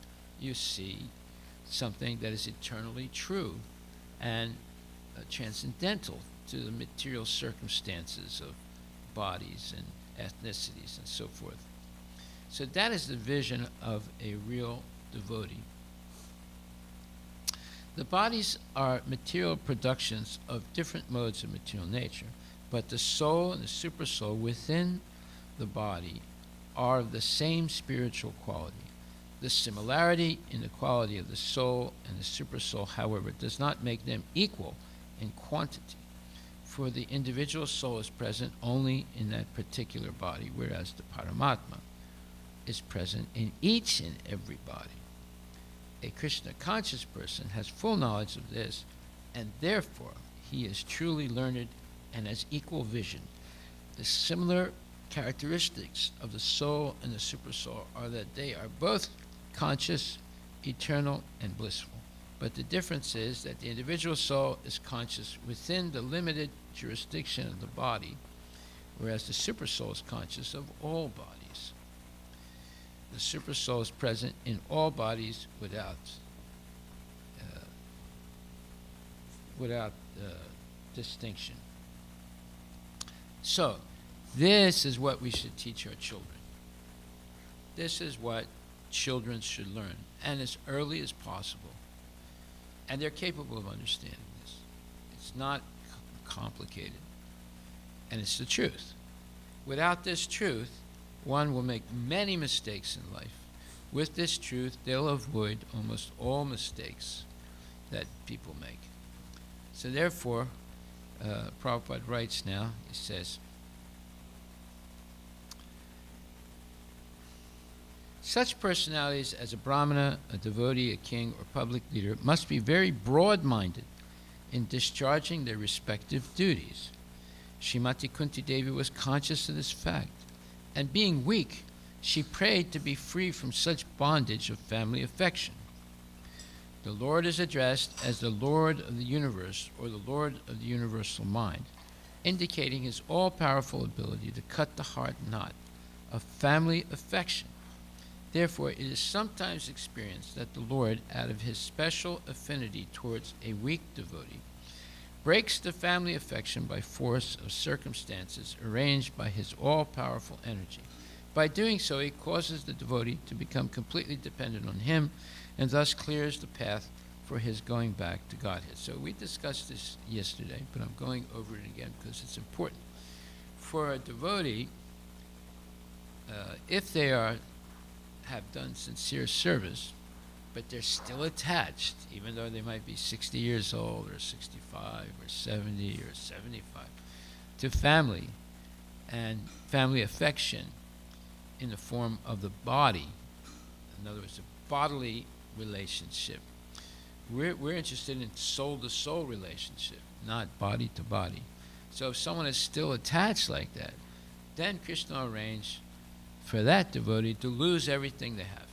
you see something that is eternally true and transcendental to the material circumstances of bodies and ethnicities and so forth. So that is the vision of a real devotee. The bodies are material productions of different modes of material nature, but the soul and the supersoul within the body are of the same spiritual quality. The similarity in the quality of the soul and the supersoul, however, does not make them equal in quantity, for the individual soul is present only in that particular body, whereas the Paramatma is present in each and every body. A Krishna conscious person has full knowledge of this, and therefore he is truly learned and has equal vision. The similar characteristics of the soul and the supersoul are that they are both conscious, eternal, and blissful. But the difference is that the individual soul is conscious within the limited jurisdiction of the body, whereas the supersoul is conscious of all bodies. The supersoul is present in all bodies without distinction. So, this is what we should teach our children. This is what children should learn, and as early as possible. And they're capable of understanding this. It's not complicated. And it's the truth. Without this truth, one will make many mistakes in life. With this truth, they'll avoid almost all mistakes that people make. So therefore, Prabhupada writes now, he says, such personalities as a Brahmana, a devotee, a king, or public leader must be very broad-minded in discharging their respective duties. Srimati Kunti Devi was conscious of this fact, and being weak, she prayed to be free from such bondage of family affection. The Lord is addressed as the Lord of the universe, or the Lord of the universal mind, indicating his all-powerful ability to cut the heart knot of family affection. Therefore, it is sometimes experienced that the Lord, out of his special affinity towards a weak devotee, breaks the family affection by force of circumstances arranged by his all-powerful energy. By doing so, he causes the devotee to become completely dependent on him, and thus clears the path for his going back to Godhead. So we discussed this yesterday, but I'm going over it again because it's important. For a devotee, if they have done sincere service, but they're still attached, even though they might be 60 years old or 65 or 70 or 75, to family and family affection in the form of the body. In other words, a bodily relationship We're interested in soul-to-soul relationship, not body-to-body. So if someone is still attached like that, then Krishna will arrange for that devotee to lose everything they have.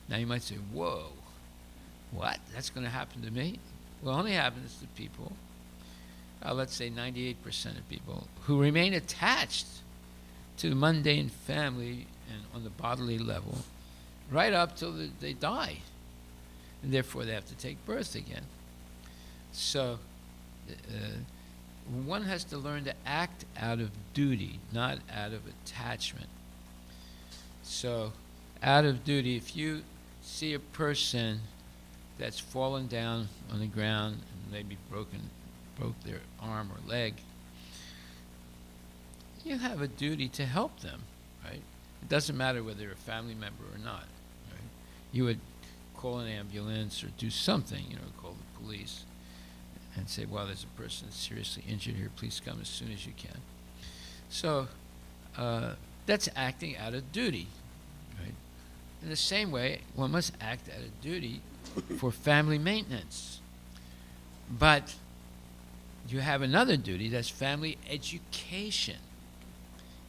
Now you might say, whoa, what? That's going to happen to me? Well, it only happens to people, let's say 98% of people, who remain attached to the mundane family and on the bodily level right up till they die. And therefore they have to take birth again. So one has to learn to act out of duty, not out of attachment. So out of duty, if you see a person that's fallen down on the ground and maybe broke their arm or leg, you have a duty to help them, right? It doesn't matter whether they're a family member or not, right? You would call an ambulance or do something, call the police and say, well, there's a person seriously injured here, please come as soon as you can. So that's acting out of duty, right? In the same way, one must act out of duty for family maintenance. But you have another duty, that's family education.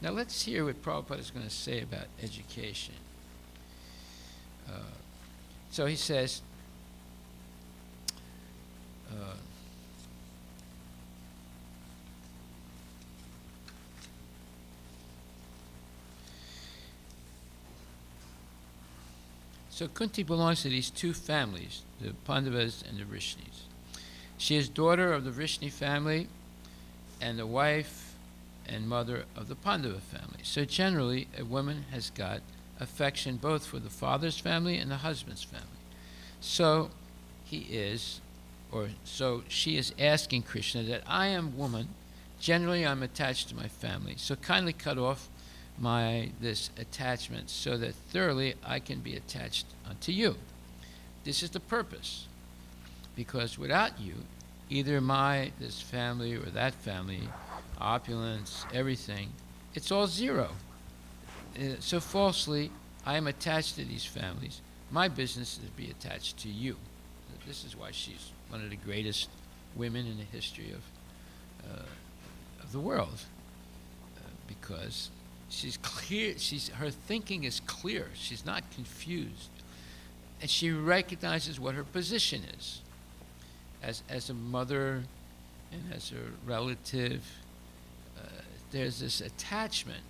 Now let's hear what Prabhupada is going to say about education. So he says, so Kunti belongs to these two families, the Pandavas and the Vrishnis. She is daughter of the Vrishni family and the wife and mother of the Pandava family. So generally, a woman has got affection both for the father's family and the husband's family. So she is asking Krishna that I am woman, generally I'm attached to my family, so kindly cut off this attachment so that thoroughly I can be attached unto you. This is the purpose, because without you, either this family or that family, opulence, everything, it's all zero. So falsely, I am attached to these families. My business is to be attached to you. This is why she's one of the greatest women in the history of the world, because she's clear. Her thinking is clear. She's not confused, and she recognizes what her position is as a mother and as a relative. There's this attachment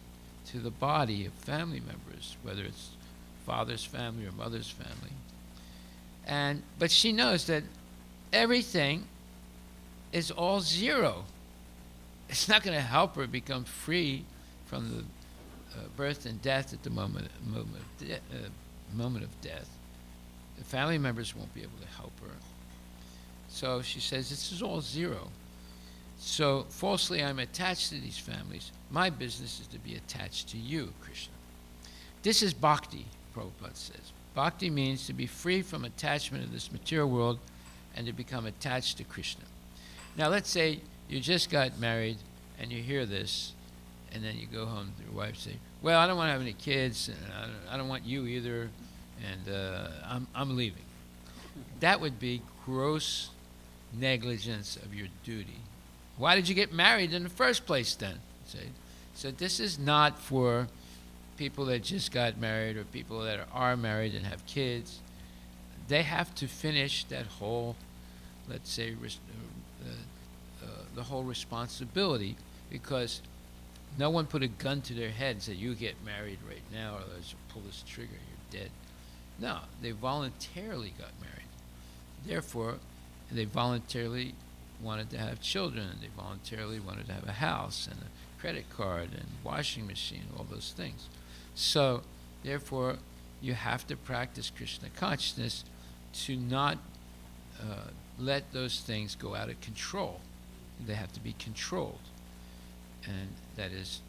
to the body of family members, whether it's father's family or mother's family. But she knows that everything is all zero. It's not going to help her become free from the birth and death at the moment of death. The family members won't be able to help her. So she says, this is all zero. So falsely I'm attached to these families. My business is to be attached to you, Krishna. This is bhakti, Prabhupada says. Bhakti means to be free from attachment to this material world and to become attached to Krishna. Now let's say you just got married and you hear this, and then you go home to your wife and say, well, I don't want to have any kids, and I don't want you either, and I'm leaving. That would be gross negligence of your duty. Why did you get married in the first place then? So this is not for people that just got married or people that are married and have kids. They have to finish that whole, let's say, the whole responsibility, because no one put a gun to their head and said, you get married right now, or let's pull this trigger, you're dead. No, they voluntarily got married. Therefore, they voluntarily wanted to have children, and they voluntarily wanted to have a house and a credit card and washing machine, all those things. So, therefore, you have to practice Krishna consciousness to not let those things go out of control. They have to be controlled. And that is,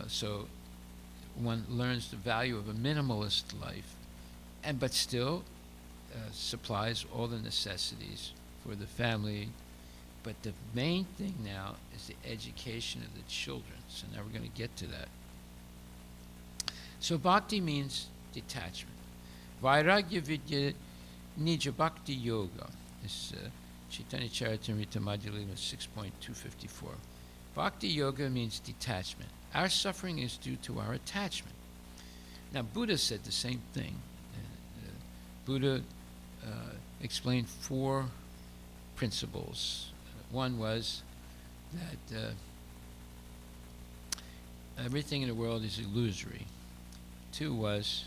so one learns the value of a minimalist life, but still supplies all the necessities for the family. But the main thing now is the education of the children. So now we're going to get to that. So bhakti means detachment. Vairagya vidya Nija Bhakti Yoga. This Chaitanya Charitamrita Madhya Lila 6.254. Bhakti Yoga means detachment. Our suffering is due to our attachment. Now, Buddha said the same thing. Buddha explained 4 principles. One was that everything in the world is illusory. 2 was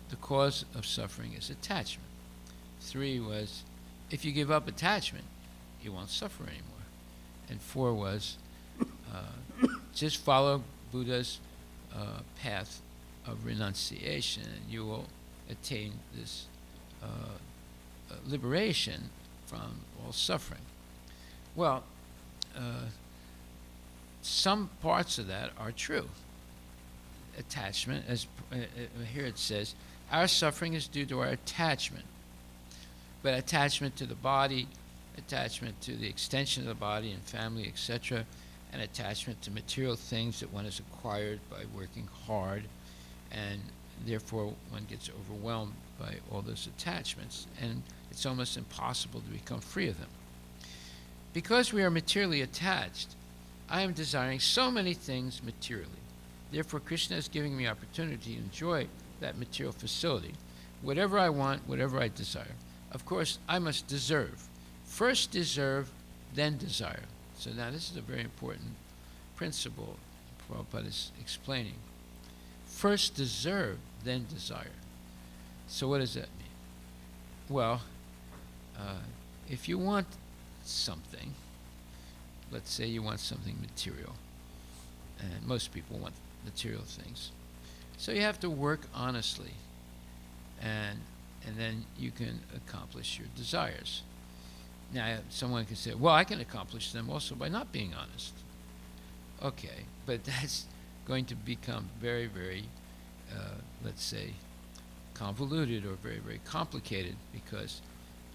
the cause of suffering is attachment. 3 was if you give up attachment, you won't suffer anymore. And 4 was just follow Buddha's path of renunciation, and you will attain this liberation from all suffering. Well, some parts of that are true. Attachment, as here it says, our suffering is due to our attachment. But attachment to the body, attachment to the extension of the body and family, etc., and attachment to material things that one has acquired by working hard, and therefore one gets overwhelmed by all those attachments, and it's almost impossible to become free of them. Because we are materially attached, I am desiring so many things materially. Therefore, Krishna is giving me opportunity to enjoy that material facility, whatever I want, whatever I desire. Of course, I must deserve. First deserve, then desire. So now this is a very important principle Prabhupada is explaining. First deserve, then desire. So what does that mean? Well, if you want something, let's say you want something material, and most people want material things. So you have to work honestly, and then you can accomplish your desires. Now, someone can say, well, I can accomplish them also by not being honest. Okay, but that's going to become very, very, let's say, convoluted or very, very complicated, because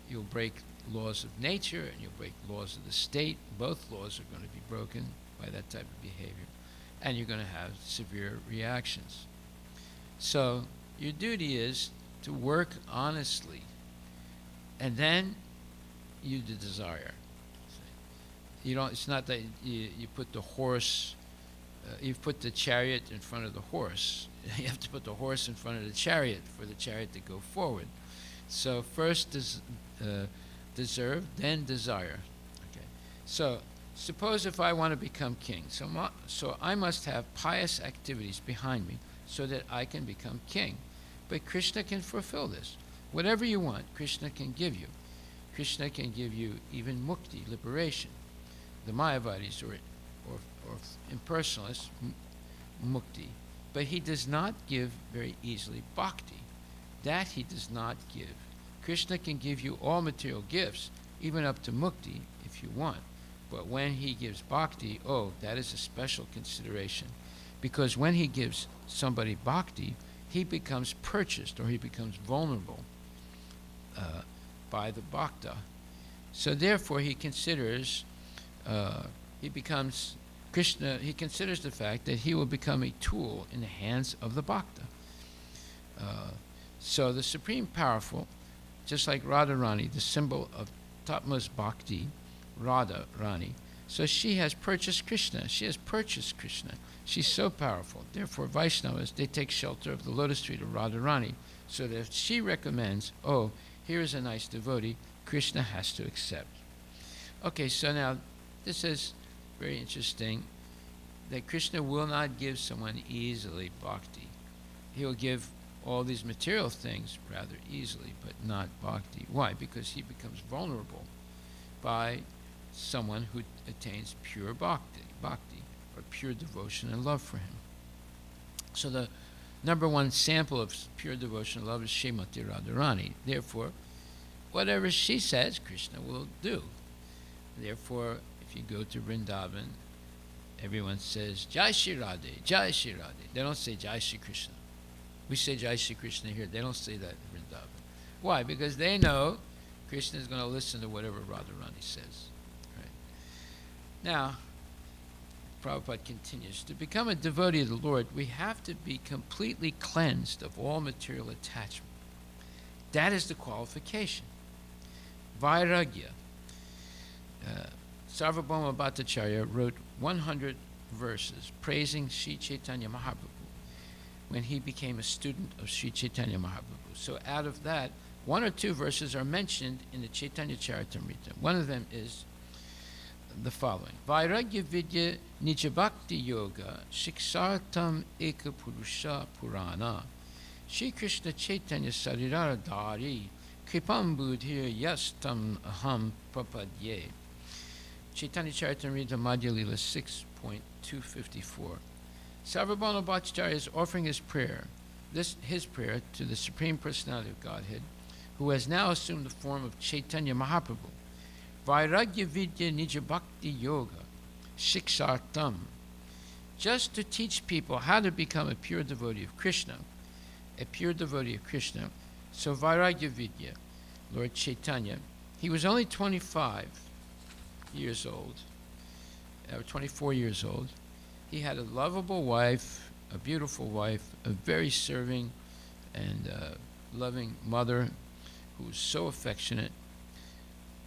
you'll break laws of nature and you'll break laws of the state. Both laws are going to be broken by that type of behavior, and you're going to have severe reactions. So your duty is to work honestly, and then you desire. You don't. It's not that you put the horse. You put the chariot in front of the horse. You have to put the horse in front of the chariot for the chariot to go forward. So first deserve, then desire. Okay. So suppose if I want to become king, so I must have pious activities behind me so that I can become king. But Krishna can fulfill this. Whatever you want, Krishna can give you. Krishna can give you even mukti, liberation. The Mayavadis or impersonalists, mukti. But he does not give very easily bhakti. That he does not give. Krishna can give you all material gifts, even up to mukti, if you want. But when he gives bhakti, that is a special consideration. Because when he gives somebody bhakti, he becomes purchased, or he becomes vulnerable by the bhakta. So therefore he considers, he considers the fact that he will become a tool in the hands of the bhakta. So the Supreme Powerful, just like Radharani, the symbol of topmost bhakti, Radharani, so she has purchased Krishna. She has purchased Krishna. She's so powerful. Therefore, Vaishnavas, they take shelter of the lotus feet of Radharani, so that if she recommends, here is a nice devotee, Krishna has to accept. Okay, so now this is very interesting, that Krishna will not give someone easily bhakti. He'll give all these material things rather easily, but not bhakti. Why? Because he becomes vulnerable by someone who attains pure bhakti, or pure devotion and love for him. So the number one sample of pure devotion and love is Srimati Radharani. Therefore, whatever she says, Krishna will do. Therefore, if you go to Vrindavan, everyone says, Jai Shri Radhe, Jai Shri Radhe. They don't say Jai Shri Krishna. We say Jai Shri Krishna here. They don't say that in Vrindavan. Why? Because they know Krishna is going to listen to whatever Radharani says. Right? Now, Prabhupada continues, to become a devotee of the Lord, we have to be completely cleansed of all material attachment. That is the qualification. Vairagya. Sarvabhauma Bhattacharya wrote 100 verses praising Sri Chaitanya Mahaprabhu when he became a student of Sri Chaitanya Mahaprabhu. So out of that, 1 or 2 verses are mentioned in the Chaitanya Charitamrita. One of them is the following. Vairagya Vidya Nijabhakti Yoga Shiksartam Eka Purusha Purana Shri Krishna Chaitanya Sarirara Dhari Kripam Budhir Yastam Aham Prapadye. Chaitanya Charitamrita Madhya Lila 6.254. Sarvabhauma Bhattacharya is offering his prayer to the Supreme Personality of Godhead, who has now assumed the form of Chaitanya Mahaprabhu. Vairagya Vidya Nija Bhakti Yoga Shiksartam. Just to teach people how to become a pure devotee of Krishna. So Vairagya Vidya, Lord Chaitanya, he was only 25 years old, or 24 years old. He had a lovable wife, a beautiful wife, a very serving and loving mother who was so affectionate,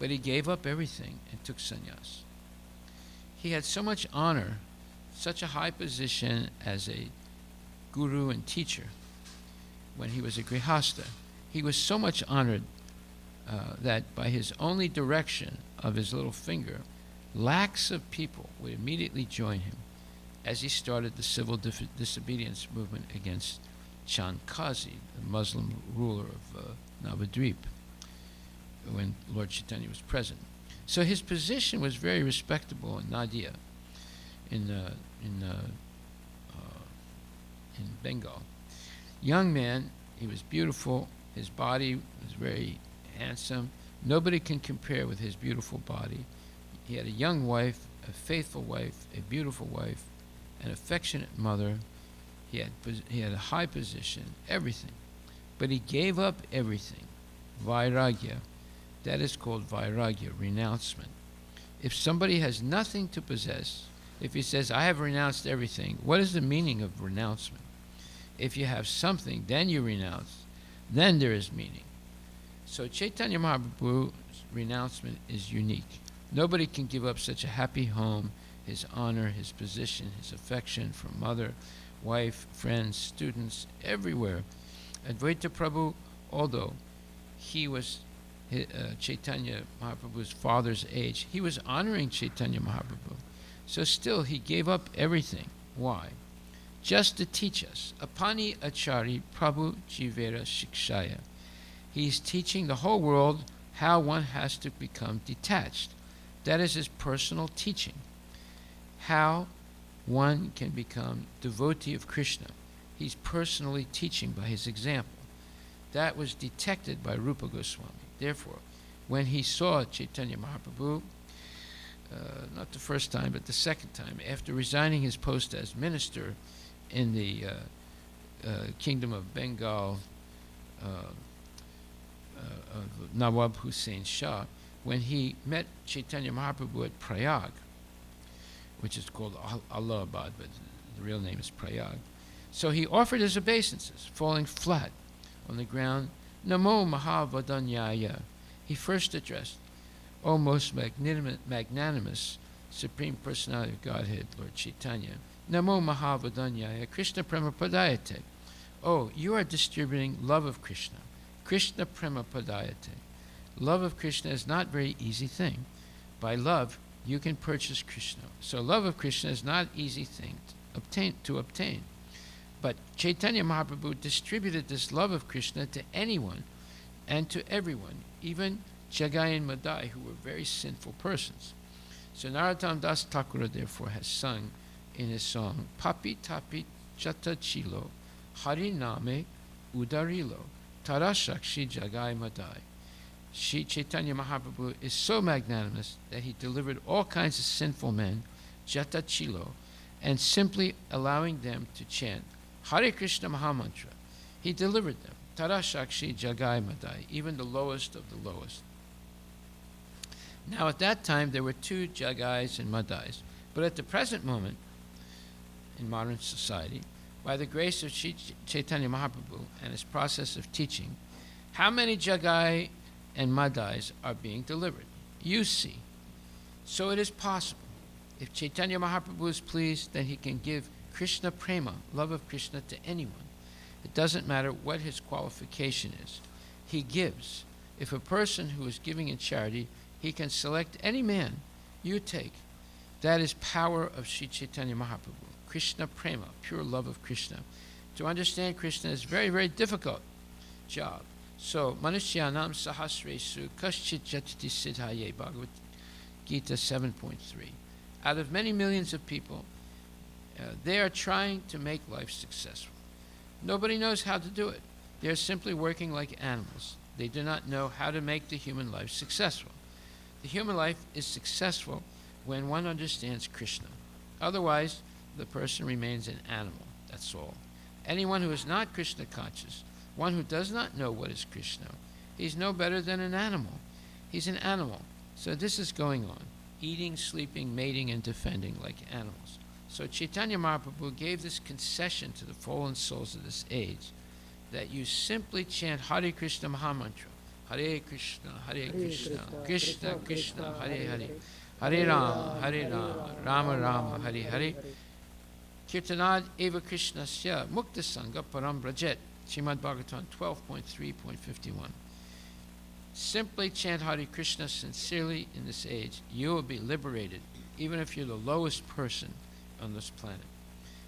but he gave up everything and took sannyas. He had so much honor, such a high position as a guru and teacher when he was a grihastha. He was so much honored that by his only direction of his little finger, lakhs of people would immediately join him as he started the civil disobedience movement against Chankazi, the Muslim ruler of Navadvip, when Lord Chaitanya was present. So his position was very respectable in Nadia, in Bengal. Young man, he was beautiful. His body was very handsome. Nobody can compare with his beautiful body. He had a young wife, a faithful wife, a beautiful wife, an affectionate mother. He had a high position, everything. But he gave up everything. Vairagya. That is called vairagya, renouncement. If somebody has nothing to possess, if he says, I have renounced everything, what is the meaning of renouncement? If you have something, then you renounce, then there is meaning. So Chaitanya Mahaprabhu's renouncement is unique. Nobody can give up such a happy home, his honor, his position, his affection from mother, wife, friends, students, everywhere. Advaita Prabhu, although he was Chaitanya Mahaprabhu's father's age, he was honoring Chaitanya Mahaprabhu. So still he gave up everything. Why? Just to teach us. Apani Achari Prabhu Jivera Shikshaya. He's teaching the whole world how one has to become detached. That is his personal teaching. How one can become devotee of Krishna. He's personally teaching by his example. That was detected by Rupa Goswami. Therefore, when he saw Chaitanya Mahaprabhu, not the first time, but the second time, after resigning his post as minister in the kingdom of Bengal, of Nawab Hussain Shah, when he met Chaitanya Mahaprabhu at Prayag, which is called Allahabad, but the real name is Prayag. So he offered his obeisances, falling flat on the ground. Namo Mahavadanyaya. He first addressed, O most magnanimous Supreme Personality of Godhead, Lord Chaitanya. Namo Mahavadanyaya Krishna Prema Padayate. Oh, you are distributing love of Krishna. Krishna Prema Padayate. Love of Krishna is not a very easy thing. By love, you can purchase Krishna. So love of Krishna is not an easy thing to obtain. But Chaitanya Mahaprabhu distributed this love of Krishna to anyone and to everyone, even Jagai and Madai, who were very sinful persons. So Narottam Das Thakura therefore has sung in his song, Papi Tapi Chata Chilo, Hari Name Udarilo, Tarashakshi Jagai Madai. Shri Chaitanya Mahaprabhu is so magnanimous that he delivered all kinds of sinful men, Jata Chilo, and simply allowing them to chant Hare Krishna Mahamantra. He delivered them. Tarashakshi Jagai Madai, even the lowest of the lowest. Now at that time there were 2 Jagais and Madais, but at the present moment, in modern society, by the grace of Chaitanya Mahaprabhu and his process of teaching, How many Jagai and Madais are being delivered? You see. So it is possible. If Chaitanya Mahaprabhu is pleased, then he can give Krishna Prema, love of Krishna, to anyone. It doesn't matter what his qualification is. He gives. If a person who is giving in charity, he can select any man you take. That is power of Sri Chaitanya Mahaprabhu. Krishna Prema, pure love of Krishna. To understand Krishna is very, very difficult job. So, Manushyanam Sahasresu Kaschit Jatiti Siddhaye, Bhagavad Gita 7.3. Out of many millions of people, they are trying to make life successful. Nobody knows how to do it. They are simply working like animals. They do not know how to make the human life successful. The human life is successful when one understands Krishna. Otherwise, the person remains an animal. That's all. Anyone who is not Krishna conscious, one who does not know what is Krishna, he's no better than an animal. He's an animal. So this is going on. Eating, sleeping, mating, and defending like animals. So Chaitanya Mahaprabhu gave this concession to the fallen souls of this age, that you simply chant Hare Krishna Mahamantra. Hare Krishna, Krishna Krishna, Hare Hare, Hare Rama, Rama Rama, Hare Hare. Kirtanad eva Krishnasya mukta sangha param brajet. Srimad Bhagavatam 12.3.51. Simply chant Hare Krishna sincerely in this age. You will be liberated, even if you're the lowest person on this planet.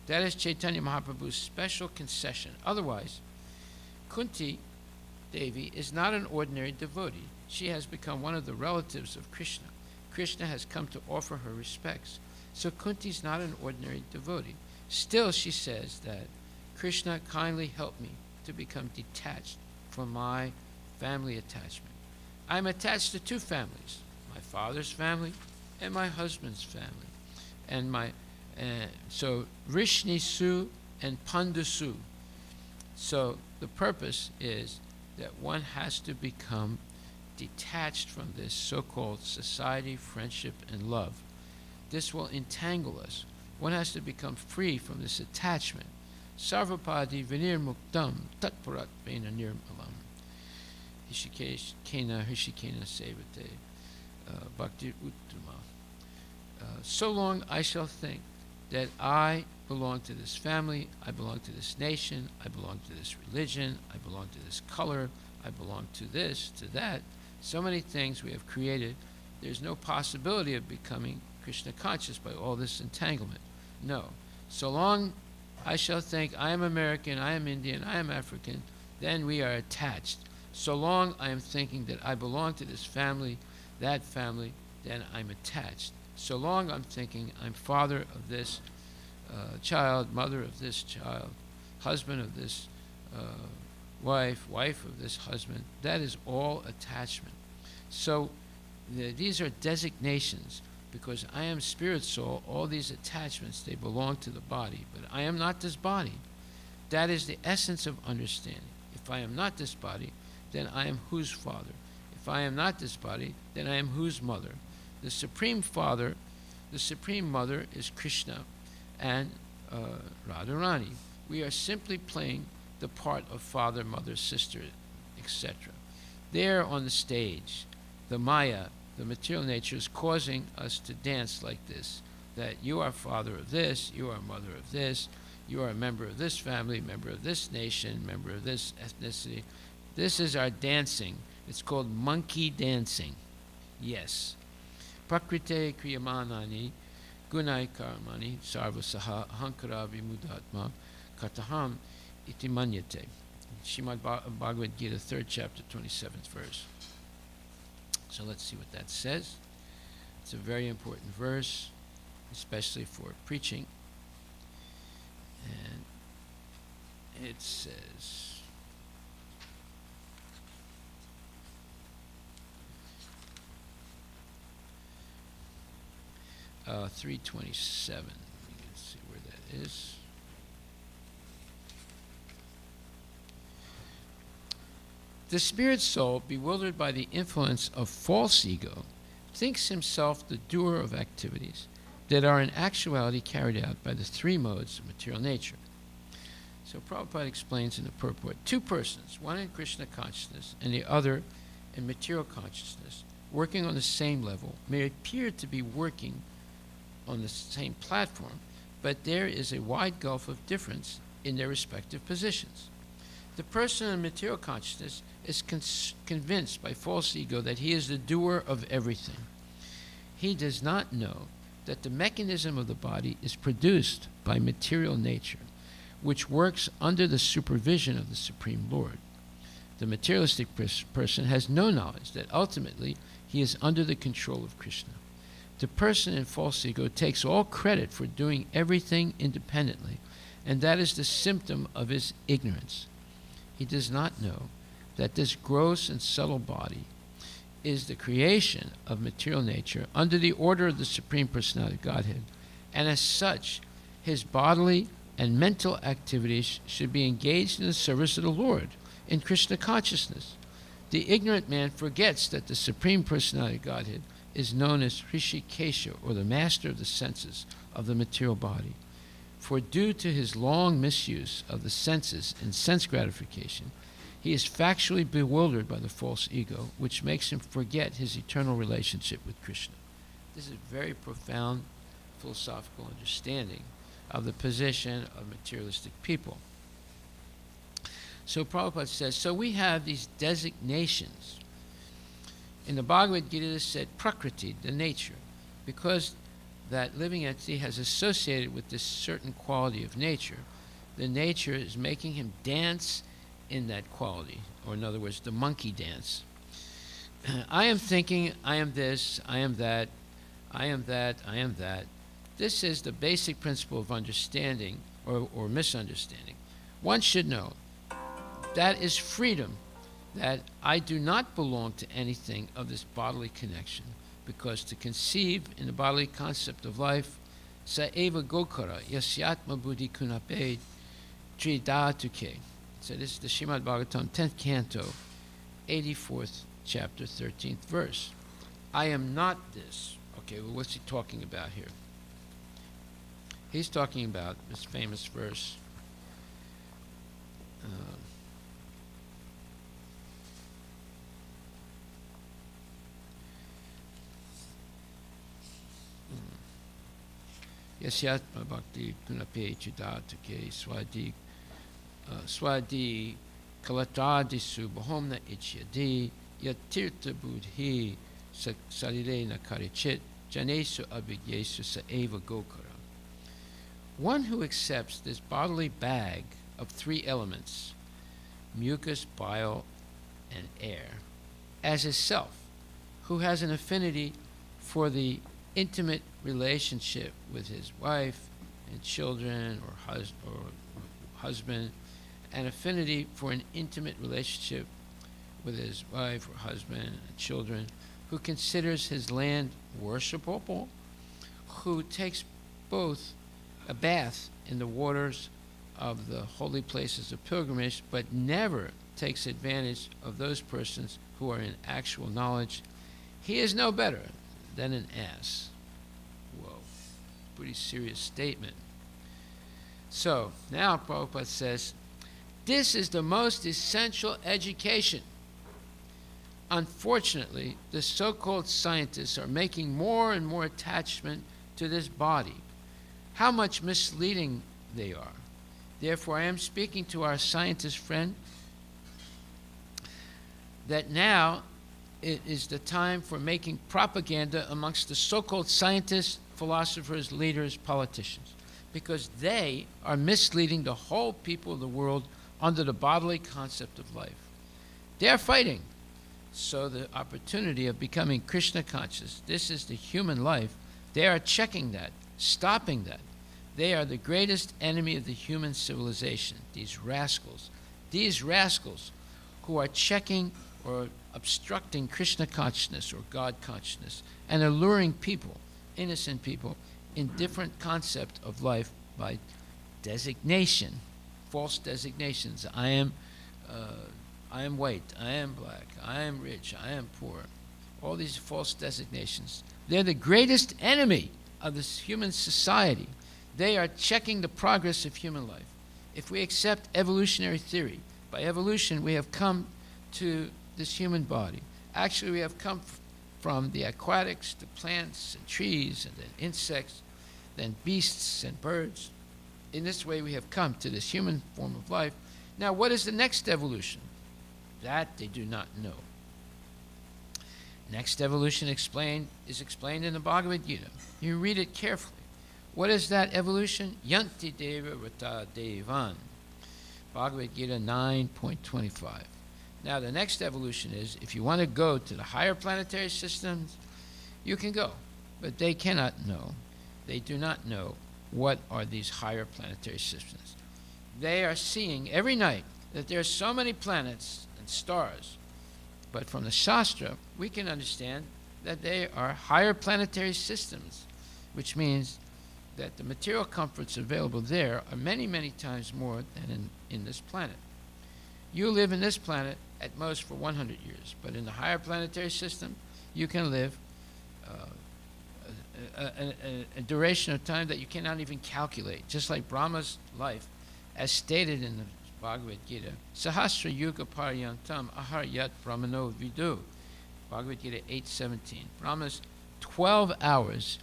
That is Chaitanya Mahaprabhu's special concession. Otherwise, Kunti Devi is not an ordinary devotee. She has become one of the relatives of Krishna. Krishna has come to offer her respects. So Kunti is not an ordinary devotee. Still, she says that Krishna kindly help me to become detached from my family attachment. I'm attached to two families, my father's family and my husband's family. And so Rishnisu and Pandasu. So the purpose is that one has to become detached from this so-called society, friendship, and love. This will entangle us. One has to become free from this attachment. Sarvapadi vinir muktam tatparat vena nirmalam. Hishikena sevate bhakti uttama. So long I shall think that I belong to this family, I belong to this nation, I belong to this religion, I belong to this color, I belong to this, to that. So many things we have created. There's no possibility of becoming Krishna conscious by all this entanglement. No. So long I shall think I am American, I am Indian, I am African, then we are attached. So long I am thinking that I belong to this family, that family, then I'm attached. So long I'm thinking I'm father of this child, mother of this child, husband of this wife, wife of this husband, that is all attachment. So these are designations. Because I am spirit soul, all these attachments, they belong to the body. But I am not this body. That is the essence of understanding. If I am not this body, then I am whose father? If I am not this body, then I am whose mother? The supreme father, the supreme mother is Krishna and Radharani. We are simply playing the part of father, mother, sister, etc. There on the stage, the Maya, the material nature, is causing us to dance like this, that you are father of this, you are mother of this, you are a member of this family, member of this nation, member of this ethnicity. This is our dancing. It's called monkey dancing. Yes. Prakrite kriyamanani gunai karmani sarvasaha ahankara vimudatma kataham iti manyate. Srimad Bhagavad Gita, 3rd chapter, 27th verse. So let's see what that says. It's a very important verse, especially for preaching. And it says, uh, 327. Let's see where that is. The spirit soul, bewildered by the influence of false ego, thinks himself the doer of activities that are in actuality carried out by the three modes of material nature. So Prabhupada explains in the purport, two persons, one in Krishna consciousness and the other in material consciousness, working on the same level, may appear to be working on the same platform, but there is a wide gulf of difference in their respective positions. The person in material consciousness is convinced by false ego that he is the doer of everything. He does not know that the mechanism of the body is produced by material nature, which works under the supervision of the Supreme Lord. The materialistic person has no knowledge that ultimately he is under the control of Krishna. The person in false ego takes all credit for doing everything independently, and that is the symptom of his ignorance. He does not know that this gross and subtle body is the creation of material nature under the order of the Supreme Personality of Godhead, and as such, his bodily and mental activities should be engaged in the service of the Lord in Krishna consciousness. The ignorant man forgets that the Supreme Personality of Godhead is known as Hrishikesha, or the master of the senses of the material body. For due to his long misuse of the senses in sense gratification, he is factually bewildered by the false ego, which makes him forget his eternal relationship with Krishna. This is a very profound philosophical understanding of the position of materialistic people. So Prabhupada says, so we have these designations. In the Bhagavad Gita it is said, Prakriti, the nature, because that living entity has associated with this certain quality of nature, the nature is making him dance in that quality, or in other words, the monkey dance. I am thinking, I am this, I am that, I am that, I am that. This is the basic principle of understanding or misunderstanding. One should know that is freedom, that I do not belong to anything of this bodily connection, because to conceive in the bodily concept of life, sa eva gokara yasyatma buddhi kunape tridatuke. So this is the Srimad Bhagavatam, 10th canto, 84th chapter, 13th verse. I am not this. Okay, well, what's he talking about here? He's talking about this famous verse. Yasyatma bhakti kunape chidatuke swadi kalatadisu bahomna ichyadi yatirta buddhi sarirena karichit janesu abhigyesu saeva gokara. One who accepts this bodily bag of three elements, mucus, bile, and air, as his self, who has an affinity for the intimate relationship with his wife and children, or husband, an affinity for an intimate relationship with his wife or husband and children, who considers his land worshipable, who takes both a bath in the waters of the holy places of pilgrimage, but never takes advantage of those persons who are in actual knowledge, he is no better than an ass. Whoa, pretty serious statement. So now Prabhupada says, this is the most essential education. Unfortunately, the so-called scientists are making more and more attachment to this body. How much misleading they are. Therefore, I am speaking to our scientist friend that now it is the time for making propaganda amongst the so-called scientists, philosophers, leaders, politicians, because they are misleading the whole people of the world under the bodily concept of life. They are fighting. So the opportunity of becoming Krishna conscious, this is the human life, they are checking that, stopping that. They are the greatest enemy of the human civilization, these rascals who are checking or obstructing Krishna consciousness or God consciousness and alluring people, innocent people, in different concept of life by designation, false designations. I am white, I am black, I am rich, I am poor. All these false designations. They're the greatest enemy of this human society. They are checking the progress of human life. If we accept evolutionary theory, by evolution we have come to this human body. Actually, we have come from the aquatics to plants and trees and then insects, then beasts and birds. In this way, we have come to this human form of life. Now, what is the next evolution? That they do not know. Next evolution is explained in the Bhagavad Gita. You read it carefully. What is that evolution? Yanti Deva Rata Devan. Bhagavad Gita 9.25. Now, the next evolution is, if you want to go to the higher planetary systems, you can go. But they cannot know. They do not know what are these higher planetary systems. They are seeing every night that there are so many planets and stars. But from the Shastra, we can understand that they are higher planetary systems, which means that the material comforts available there are many, many times more than in this planet. You live in this planet at most for 100 years, but in the higher planetary system, you can live a duration of time that you cannot even calculate, just like Brahma's life, as stated in the Bhagavad Gita. Sahasra Yuga Paryantam Ahar Yat Brahmano Vidu. Bhagavad Gita 8:17. Brahma's 12 hours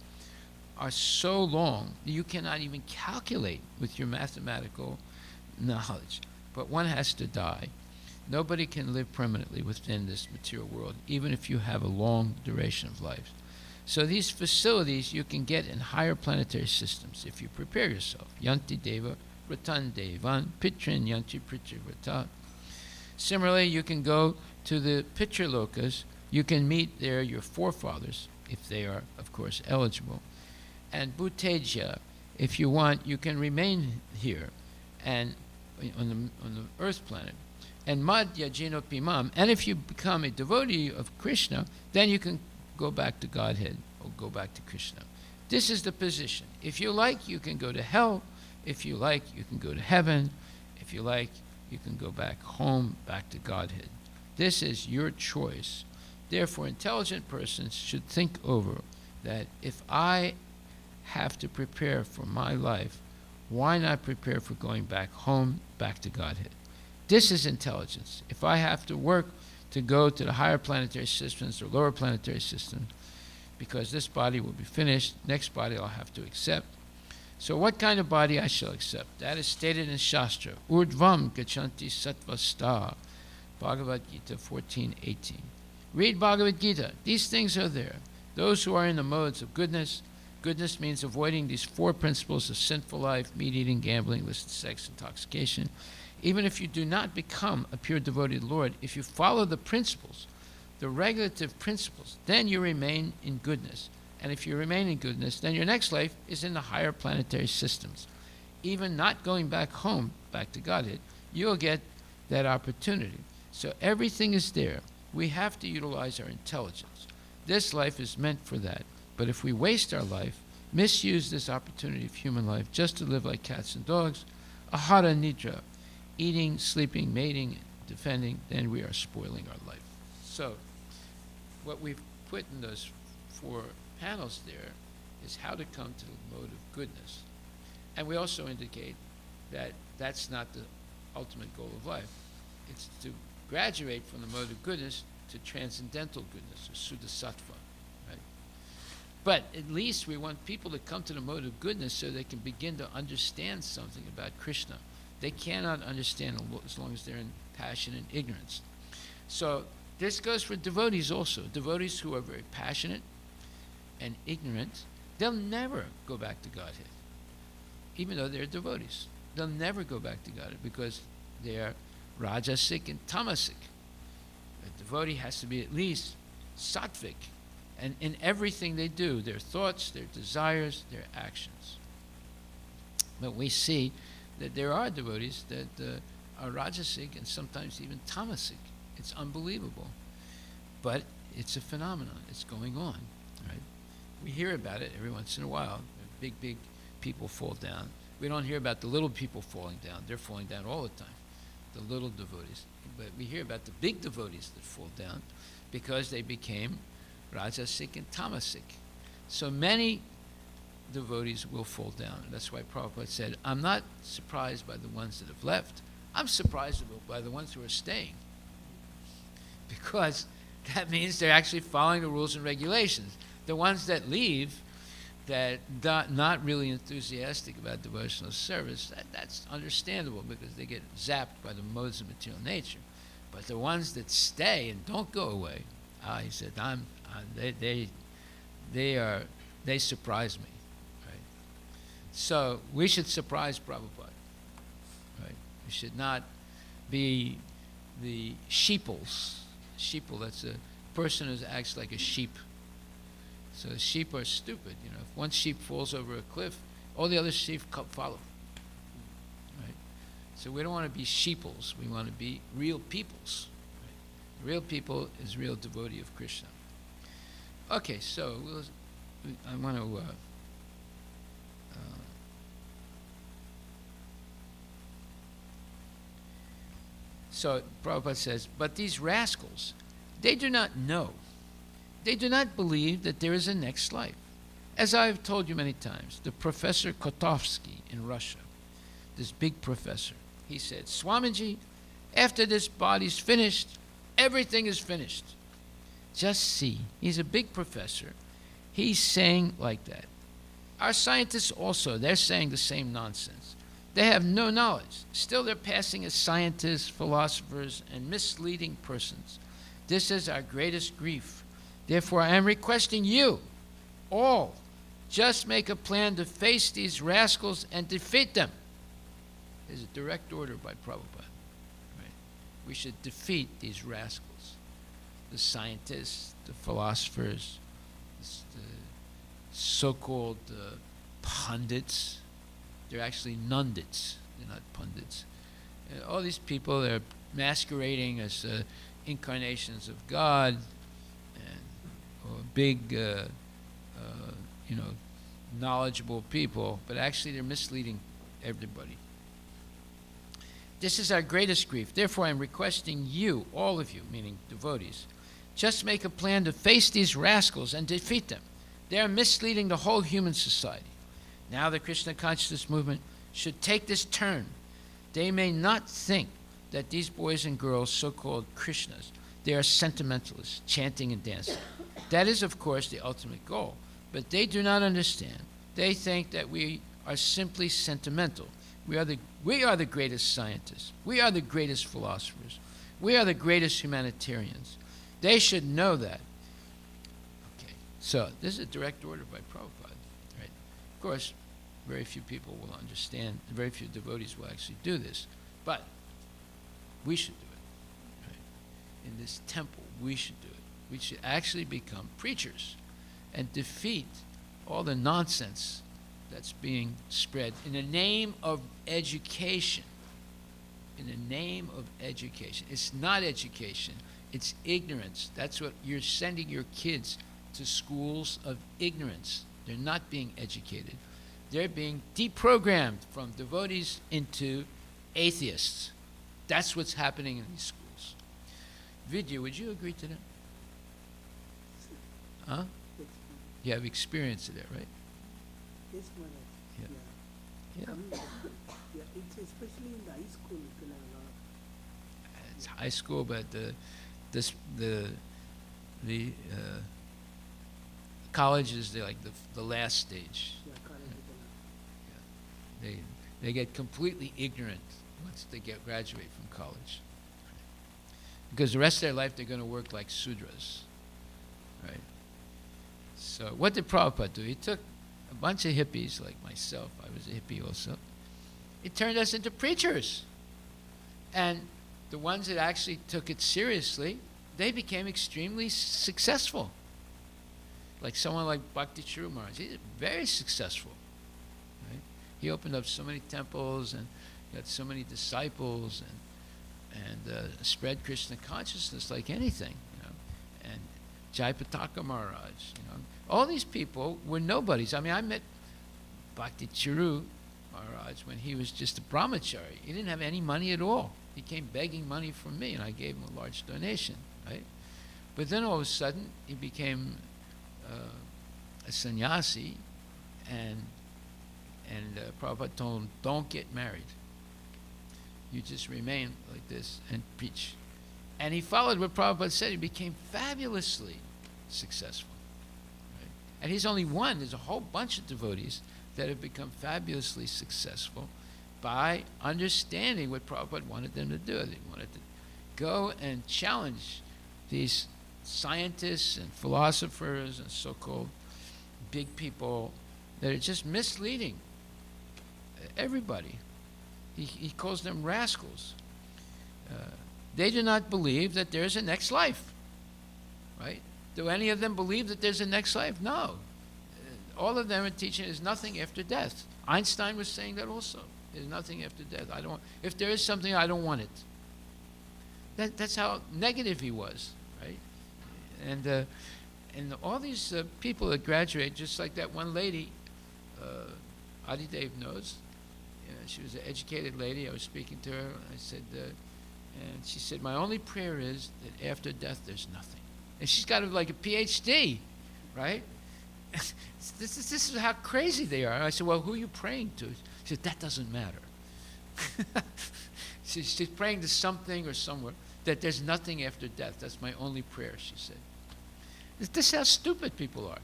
are so long that you cannot even calculate with your mathematical knowledge. But one has to die. Nobody can live permanently within this material world, even if you have a long duration of life. So these facilities you can get in higher planetary systems if you prepare yourself. Yanti Deva Ratan Devan Pitrin Yanti Pritra Rata. Similarly, you can go to the Pitra Lokas. You can meet there your forefathers, if they are, of course, eligible. And Bhuteja, if you want, you can remain here and on the earth planet. And Madhya Jino Pimam, and if you become a devotee of Krishna, then you can go back to Godhead or go back to Krishna. This is the position. If you like, you can go to hell. If you like, you can go to heaven. If you like, you can go back home, back to Godhead. This is your choice. Therefore, intelligent persons should think over that if I have to prepare for my life, why not prepare for going back home, back to Godhead? This is intelligence. If I have to work to go to the higher planetary systems or lower planetary systems, because this body will be finished, next body I'll have to accept. So what kind of body I shall accept? That is stated in Shastra. Urdvam gachanti sattvasta. Bhagavad Gita 14:18. Read Bhagavad Gita. These things are there. Those who are in the modes of goodness. Goodness means avoiding these four principles of sinful life: meat eating, gambling, illicit sex, intoxication. Even if you do not become a pure devotee of the Lord, if you follow the principles, the regulative principles, then you remain in goodness. And if you remain in goodness, then your next life is in the higher planetary systems. Even not going back home, back to Godhead, you'll get that opportunity. So everything is there. We have to utilize our intelligence. This life is meant for that. But if we waste our life, misuse this opportunity of human life just to live like cats and dogs, ahara nidra, eating, sleeping, mating, defending, then we are spoiling our life. So what we've put in those 4 panels there is how to come to the mode of goodness. And we also indicate that that's not the ultimate goal of life. It's to graduate from the mode of goodness to transcendental goodness, or Suddha-sattva. Right? But at least we want people to come to the mode of goodness so they can begin to understand something about Krishna. They cannot understand as long as they're in passion and ignorance. So this goes for devotees also. Devotees who are very passionate and ignorant, they'll never go back to Godhead, even though they're devotees. They'll never go back to Godhead because they're rajasic and tamasic. A devotee has to be at least sattvic, and in everything they do, their thoughts, their desires, their actions. But we see that there are devotees that are rajasic and sometimes even tamasic. It's unbelievable. But it's a phenomenon. It's going on, right? We hear about it every once in a while. Big people fall down. We don't hear about the little people falling down. They're falling down all the time, the little devotees. But we hear about the big devotees that fall down because they became rajasic and tamasic. So many devotees will fall down. That's why Prabhupada said, I'm not surprised by the ones that have left. I'm surprised by the ones who are staying. Because that means they're actually following the rules and regulations. The ones that leave, that not really enthusiastic about devotional service, that's understandable because they get zapped by the modes of material nature. But the ones that stay and don't go away, he said, they surprise me. Right? So we should surprise Prabhupada. Right? We should not be the sheeples. Sheeple, that's a person who acts like a sheep. So sheep are stupid. You know, if one sheep falls over a cliff, all the other sheep follow. Right? So we don't want to be sheeples. We want to be real peoples. Right? Real people is real devotee of Krishna. Okay, so I want to. So Prabhupada says, but these rascals, they do not know. They do not believe that there is a next life. As I've told you many times, the Professor Kotovsky in Russia, this big professor, he said, Swamiji, after this body's finished, everything is finished. Just see, he's a big professor. He's saying like that. Our scientists also, they're saying the same nonsense. They have no knowledge. Still, they're passing as scientists, philosophers, and misleading persons. This is our greatest grief. Therefore, I am requesting you, all, just make a plan to face these rascals and defeat them. There's a direct order by Prabhupada. Right? We should defeat these rascals, the scientists, the philosophers, the so-called pundits. They're actually nundits. They're not pundits. All these people, they're masquerading as incarnations of God or big, knowledgeable people, but actually they're misleading everybody. This is our greatest grief. Therefore, I'm requesting you, all of you, meaning devotees, just make a plan to face these rascals and defeat them. They are misleading the whole human society. Now the Krishna consciousness movement should take this turn. They may not think that these boys and girls, so-called Krishnas, they are sentimentalists, chanting and dancing. That is, of course, the ultimate goal. But they do not understand. They think that we are simply sentimental. We are the greatest scientists. We are the greatest philosophers. We are the greatest humanitarians. They should know that. Okay, so this is a direct order by Prabhupada. Right? Of course, very few people will understand, very few devotees will actually do this. But we should do it. Right? In this temple, we should do it. We should actually become preachers and defeat all the nonsense that's being spread in the name of education. In the name of education. It's not education, it's ignorance. That's what you're sending your kids to, schools of ignorance. They're not being educated. They're being deprogrammed from devotees into atheists. That's what's happening in these schools. Vidya, would you agree to that? Huh? You have experience of that, right? Yes, Maharaj. Yeah. Yeah. Yeah, it's especially in the high school. You can have a lot of. It's high school, but the college is the last stage. Yeah, college you can have. They get completely ignorant once they graduate from college, because the rest of their life they're going to work like Sudras, right? So what did Prabhupada do? He took a bunch of hippies like myself. I was a hippie also. He turned us into preachers, and the ones that actually took it seriously, they became extremely successful. Like someone like Bhakti Charu Maharaj, he's very successful. Right? He opened up so many temples and got so many disciples and spread Krishna consciousness like anything. And Jaipataka Maharaj, all these people were nobodies. I mean, I met Bhakti Charu Maharaj when he was just a brahmachari. He didn't have any money at all. He came begging money from me, and I gave him a large donation, right? But then all of a sudden, he became a sannyasi, and Prabhupada told him, don't get married. You just remain like this and preach. And he followed what Prabhupada said. He became fabulously successful. Right? And he's only one. There's a whole bunch of devotees that have become fabulously successful by understanding what Prabhupada wanted them to do. They wanted to go and challenge these scientists and philosophers and so-called big people that are just misleading everybody. He calls them rascals. They do not believe that there's a next life, right? Do any of them believe that there's a next life? No. All of them are teaching there's nothing after death. Einstein was saying that also. There's nothing after death. If there is something, I don't want it. That's how negative he was, right? And all these people that graduate, just like that one lady, Adi Dev knows. She was an educated lady. I was speaking to her. I said, and she said, my only prayer is that after death, there's nothing. And she's got like a PhD, right? This is how crazy they are. And I said, well, who are you praying to? She said, that doesn't matter. She's praying to something or somewhere that there's nothing after death. That's my only prayer, she said. This is how stupid people are,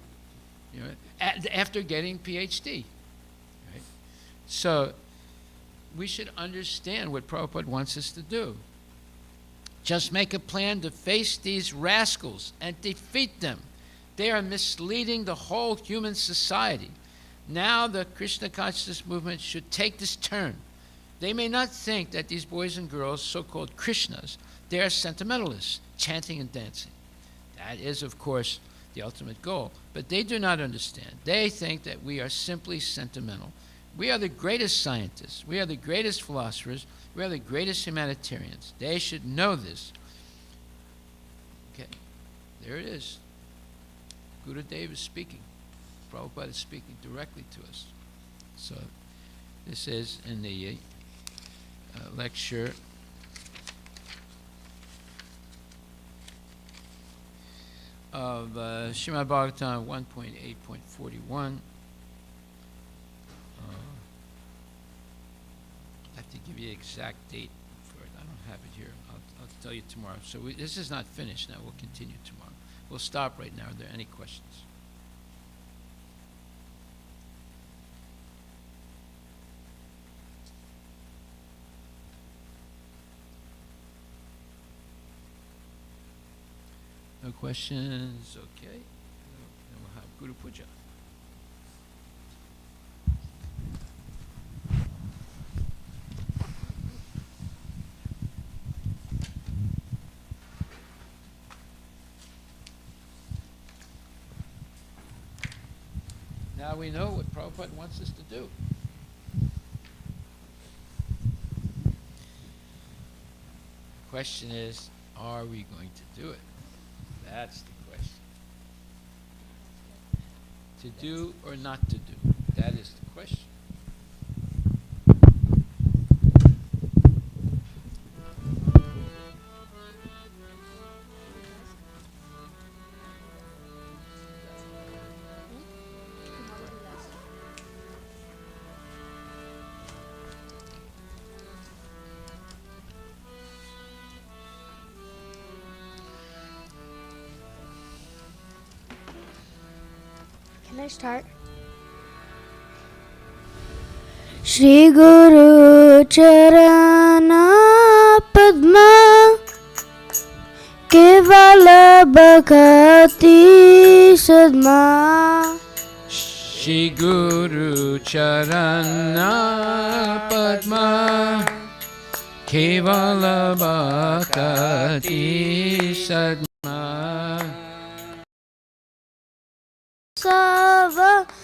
you know, after getting PhD, right? So we should understand what Prabhupada wants us to do. Just make a plan to face these rascals and defeat them. They are misleading the whole human society. Now the Krishna consciousness movement should take this turn. They may not think that these boys and girls, so-called Krishnas, they are sentimentalists, chanting and dancing. That is, of course, the ultimate goal. But they do not understand. They think that we are simply sentimental. We are the greatest scientists. We are the greatest philosophers. We are the greatest humanitarians. They should know this. Okay, there it is. Gurudev is speaking. Prabhupada is speaking directly to us. So this is in the lecture of Srimad Bhagavatam 1.8.41. I have to give you the exact date for it. I don't have it here. I'll tell you tomorrow. So this is not finished now. We'll continue tomorrow. We'll stop right now. Are there any questions? No questions? Okay. Then we'll have Guru Puja. Now we know what Prabhupada wants us to do. The question is, are we going to do it? That's the question. To do or not to do? That is the question. Can I start? Shri Guru Charana Padma Kevala Bhakati Sadma Shri Guru Charana Padma Kevala Bhakati Sadma Savadhanamate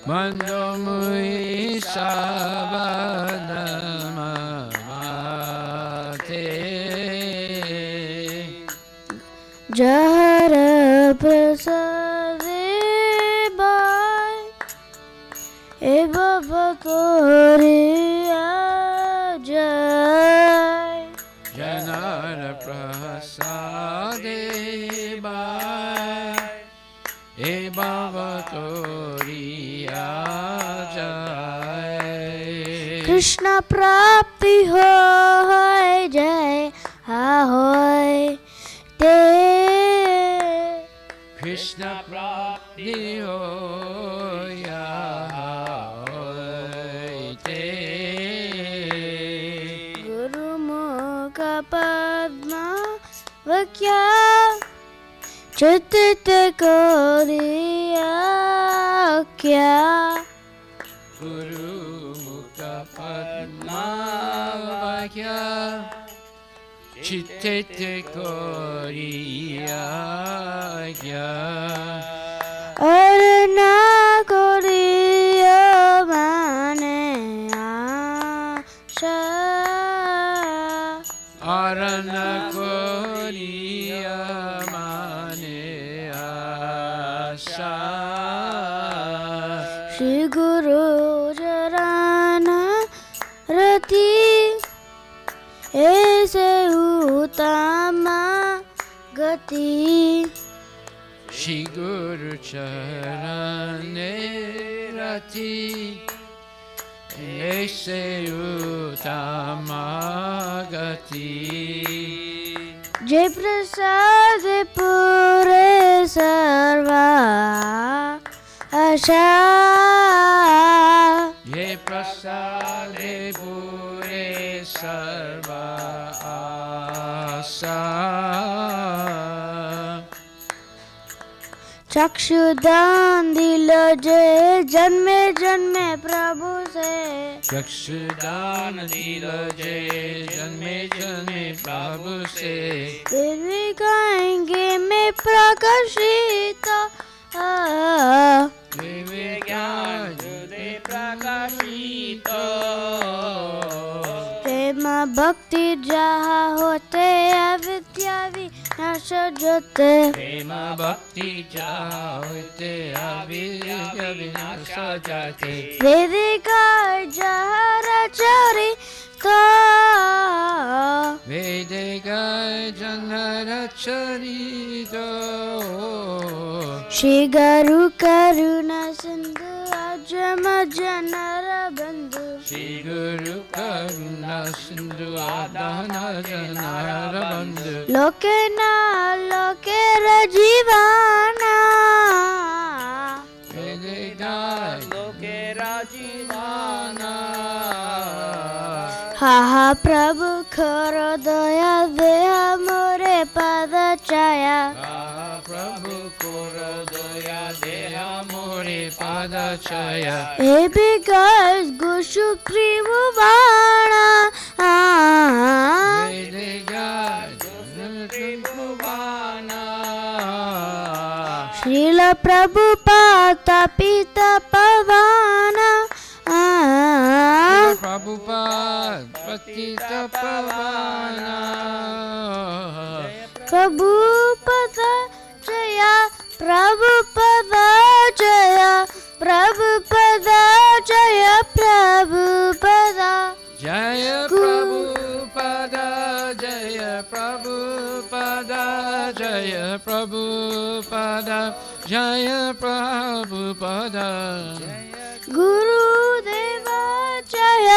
Mandamui Savadhanamate Jara Prasade Bhai Eva Bhatore Ajay Janara Prasade Bhai Krishna प्राप्ति होय जय होय ते कृष्ण प्राप्ति होय ते गुरुमुख पद्मा वक्या चित्त Korea क्या गुरु मुख पद्मावक्या चित्त कोरिया और ना कोरिया माने आशा और न कोरिया माने आशा श्री गुरु चरण रति ऐसे उत्तम गति श्री गुरु चरण रति ऐसे उत्तम गति जय प्रसाद पूरे सर्वा आशा ये प्रसाद पूरे सर्व आशा चक्षुदान दिल जय जन्मे जन्मे प्रभु से चक्षुदान दिल जय जन्मे जन्मे प्रभु से देवी गाएंगे मैं प्रकाशित विज्ञान हृदय प्रकाशित प्रेम भक्ति जहाँ होते अविद्या विनाश जोते प्रेम भक्ति चाहते अविद्या विनाश जाते वेदिका जहाँ रचरी वेदिका जनर चरित श्री गुरु करुणा सिंधु अजम जनर बंधु श्री गुरु करुणा सिंधु आदान जनर बंधु लोके ना लोके रजीवाना वेदिका लोके राजीवाना हा प्रभु खर दया देहा मोरे पद छाया प्रभु कोर दया देहा मोरे पाद छाया हे बिगास गुशु प्रिमु बाणा वेदिका त्रिभुवाना श्रील प्रभु पाता पिता पवाना प्रभुपाद पतित पवाना प्रभु पद जया प्रभु पद जया प्रभु पद जया प्रभु पद जय प्रभु पद जय प्रभु पद जय प्रभु पद जय प्रभु पद गुरुदेवा जय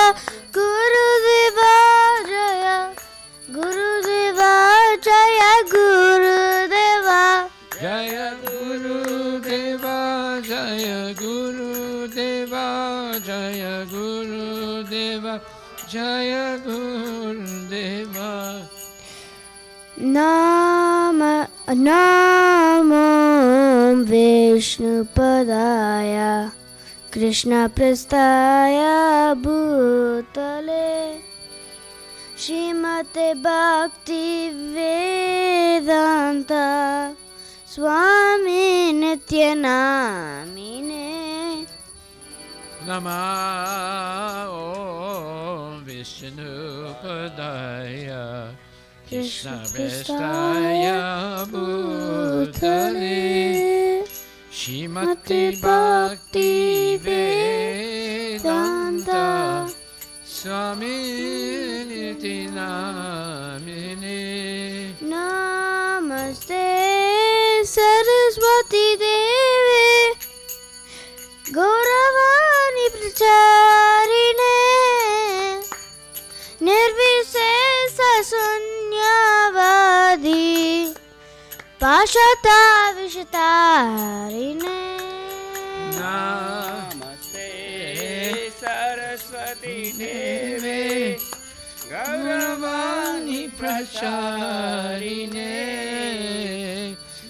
गुरुदेवा जय गुरुदेवा जय गुरुदेवा जय गुरुदेवा जय गुरुदेवा जय गुरुदेवा जय गुरुदेवा नाम नामो विष्णुपदाय कृष्ण प्रस्थाय भूतले श्रीमते भक्ति वेदांत स्वामी नित्य नामिने नमः ॐ विष्णुपदाय कृष्णप्रेष्ठाय भूतले श्रीमते भक्ति वेदांत स्वामी नित्य नामिने नमस्ते सरस्वती देवे गौरवाणी प्रचारिणे Tata Vishitarine. Namaste Saraswati Deve Gauravani Pracharine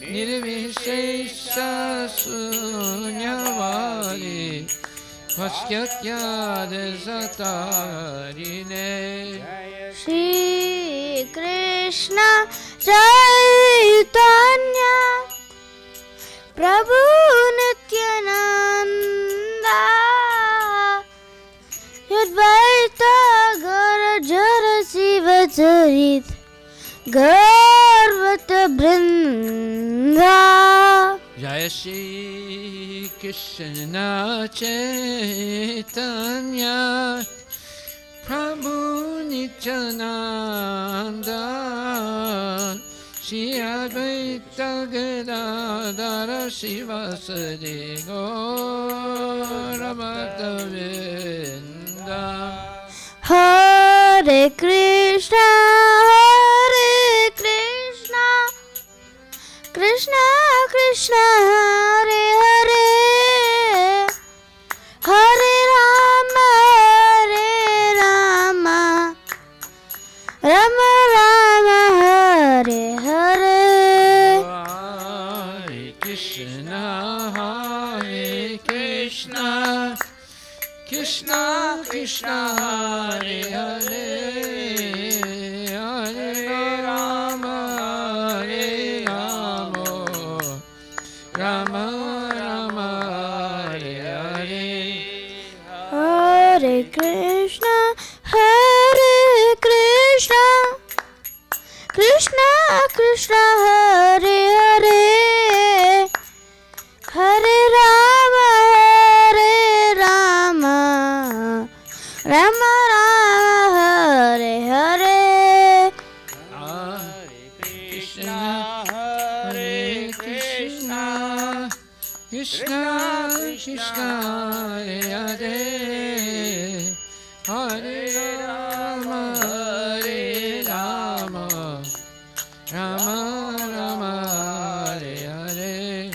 Nirvishesha Sunyavadi Vaskyakyade Satarine. Shri Krishna Chaitanya Prabhu Nityananda Yadvaita Gara Jara Siva Charit Garvata Brinda. Jaya Shri Krishna Chaitanya Prabhu Nityananda Shri Advaita Gadadhara Shivasadi Gaura Bhattavinda. Hare Krishna, Hare Krishna, Krishna Krishna, Hare Hare, Hare Rama, Hare Rama, Rama Rama, Hare Hare. Hare Krishna, Hare Krishna, Krishna Krishna, Hare Hare, Hare Rama, Hare Rama, Rama Rama, Hare Hare. Hare Krishna, Hare Krishna, Krishna Krishna, Hare Hare, Hare Rama, Hare Rama, Rama Rama, Hare Hare. Hare Krishna, Hare Krishna, Krishna Krishna, Hare Hare, Hare Rama, Hare Rama, Rama Rama, Hare Hare.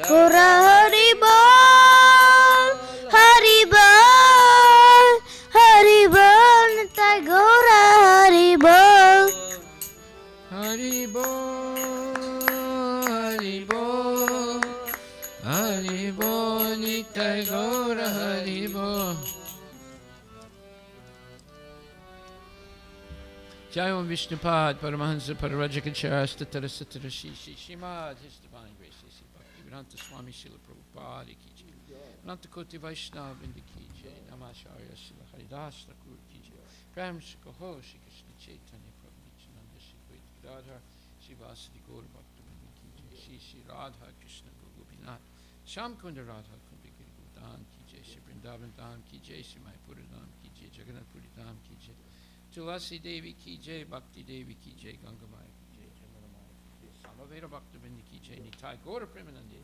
Pura Hari Bol, Hari Bol, Hari Bol, Nitai Gaura Hari Bol. Hari Bol, Hari Bol, Hari Bol, Nitai Gaura Hari Bol. Jai Vishnupad, Paramahansa, Pararajacharya, Statara Satara Shishi, Shrimad, His Divine Grace, A.C. Bhaktivedanta Swami Srila Prabhupada Ki Jai, Ananta Koti Vaishnava Vrinda Ki Jai, Namacharya Srila Haridas Thakur Ki Jai, Prem Shikoho, Shri Krishna Chaitanya Prabhu Nityananda, Shri Advaita Gadadhar, Shri Vasadi Gaur Bhaktivinoda Ki Jai, Shri Shri Radha Krishna Gopinath, Sham Kunda Radha Kunda Giri Govardhan Ki Jai, Shri Vrindavan Dham Ki Jai, Shri Mayapura Dham Ki Jai, Jagannath Puri Dham Ki Jai, Tulasi Devi Ki Jai, Bhakti Devi Ki Jai, Ganga Maya Ki Jai, Jamuna Maya Ki Jai, Samaveda Bhaktivinoda Ki Jai, Nitai Gaura Premanandi.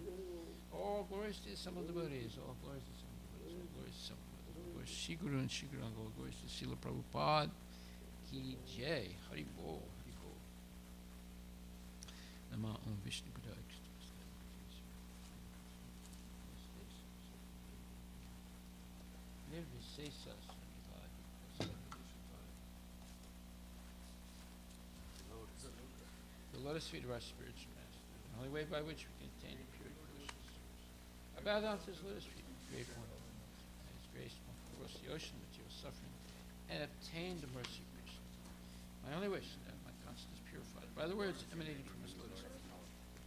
All glories to some of the Buddhas, all glories to some of the Buddhas, all glories to some of the Buddhas, all glories to Shri Guru and Shri Guranga, all glories to Srila Prabhupada Ki Jai, Hari Bol, Hari Bol. Nama Om Vishnu Padaya Krishna. Nirvisesa Srimad. The lotus feet of our spiritual master, the only way by which we can attain the pure devotion service. I bow down to his lotus feet, grateful and his grace will cross the ocean of material suffering and obtain the mercy of Krishna. My only wish is that my conscience is purified by the words emanating from his lotus feet.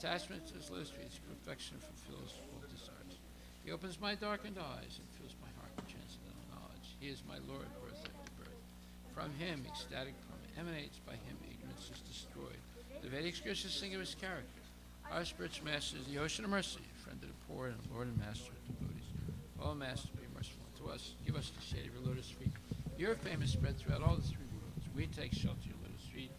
Attachment to his lotus feet is perfection and fulfills all desires. He opens my darkened eyes and fills my heart with transcendental knowledge. He is my Lord, birth after birth. From him, ecstatic from emanates. By him, ignorance is destroyed. The Vedic scriptures sing of his character. Our spiritual master is the ocean of mercy, friend of the poor and Lord and master of devotees. O Master, be merciful unto us. Give us the shade of your lotus feet. Your fame is spread throughout all the three worlds. We take shelter of your lotus feet.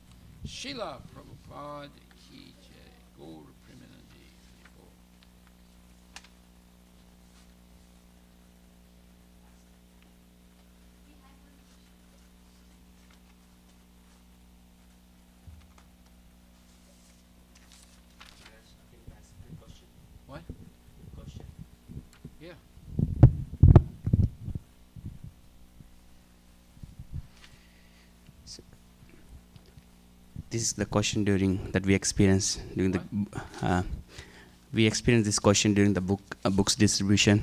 Srila Prabhupada Ki Jai. Gaur Premanandi. this is the question during that we experienced during the we experienced this question during the books distribution.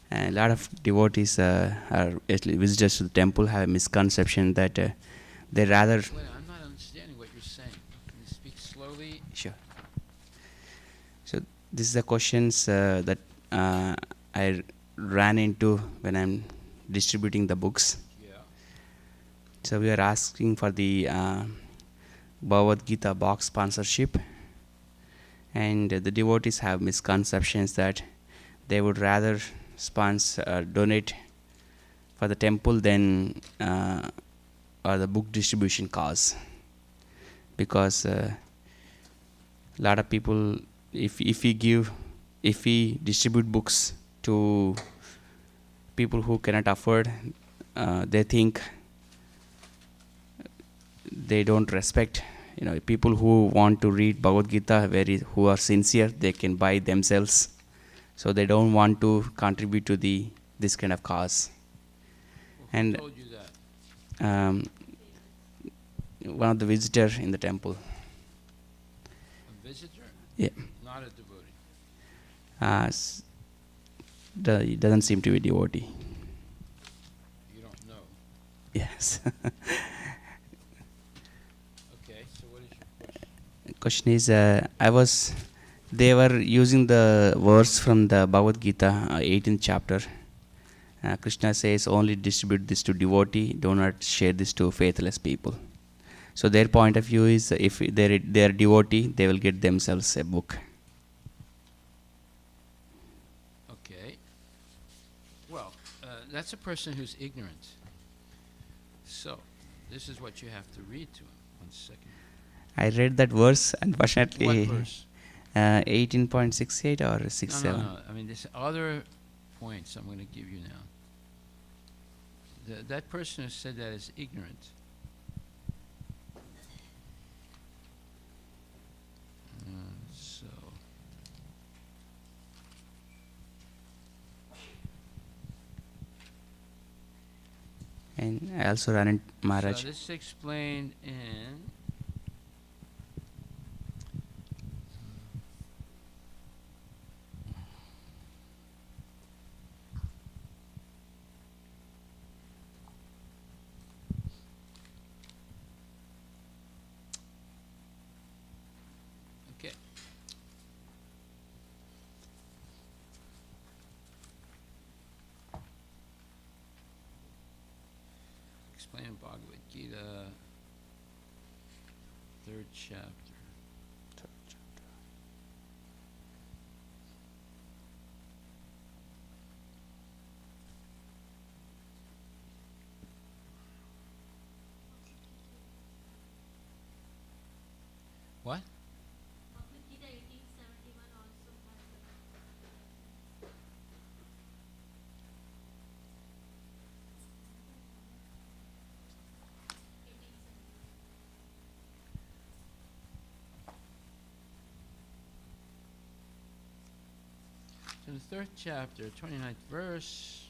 And a lot of devotees are actually visitors to the temple have a misconception that they rather. Wait, I'm not understanding what you're saying. Can you speak slowly? Sure. So this is the questions that I ran into when I'm distributing the books. Yeah. So we are asking for the Bhagavad Gita box sponsorship, and the devotees have misconceptions that they would rather sponsor donate for the temple than or the book distribution cause, because a lot of people, if we distribute books to people who cannot afford, they think they don't respect. People who want to read Bhagavad Gita, who are sincere, they can buy themselves, so they don't want to contribute to this kind of cause. Well, And who told you that? One of the visitor in the temple. A visitor? Yeah. Not a devotee. It doesn't seem to be a devotee. You don't know. Yes. Okay, so what is your Question question? is, they were using the verse from the Bhagavad Gita, 18th chapter. Krishna says, only distribute this to devotee, do not share this to faithless people. So their point of view is, if they're devotee, they will get themselves a book. Okay. Well, that's a person who's ignorant. So, this is what you have to read to him. 1 second. I read that verse, unfortunately. What verse? 18.68 or 67. No. I mean, there's other points I'm going to give you now. That person who said that is ignorant. So, And I also ran into Maharaj. so this is explained in okay. Explain in Bhagavad Gita, 3rd chapter. What? So in the 3rd chapter, 29th verse,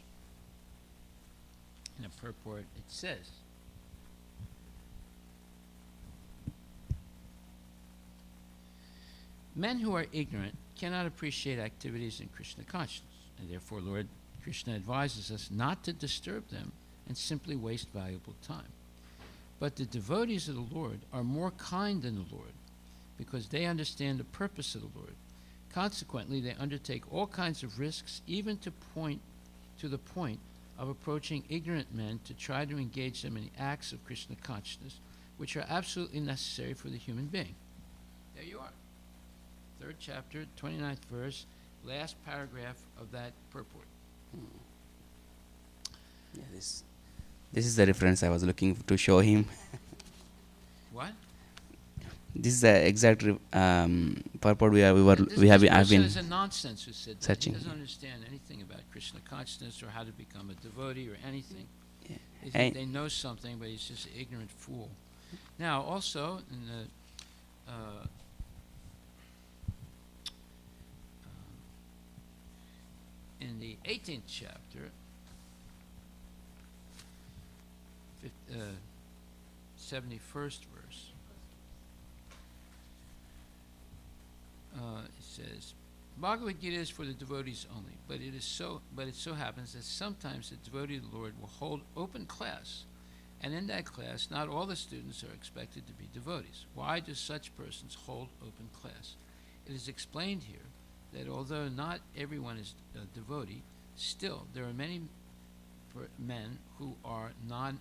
in a purport, it says, men who are ignorant cannot appreciate activities in Krishna consciousness, and therefore Lord Krishna advises us not to disturb them and simply waste valuable time. But the devotees of the Lord are more kind than the Lord, because they understand the purpose of the Lord. Consequently, they undertake all kinds of risks, even to the point of approaching ignorant men to try to engage them in the acts of Krishna consciousness, which are absolutely necessary for the human being. There you are. 3rd chapter, 29th verse, last paragraph of that purport. Yeah, this is the reference I was looking to show him. What? This is the exact purport I've This person been is a nonsense who said that. searching. He doesn't understand anything about Krishna consciousness or how to become a devotee or anything. Yeah. They think they know something, but he's just an ignorant fool. Now, also, in the 18th chapter, 71st verse, it says, Bhagavad Gita is for the devotees only, but it so happens that sometimes the devotee of the Lord will hold open class, and in that class, not all the students are expected to be devotees. Why do such persons hold open class? It is explained here that although not everyone is a devotee, still there are many men who are not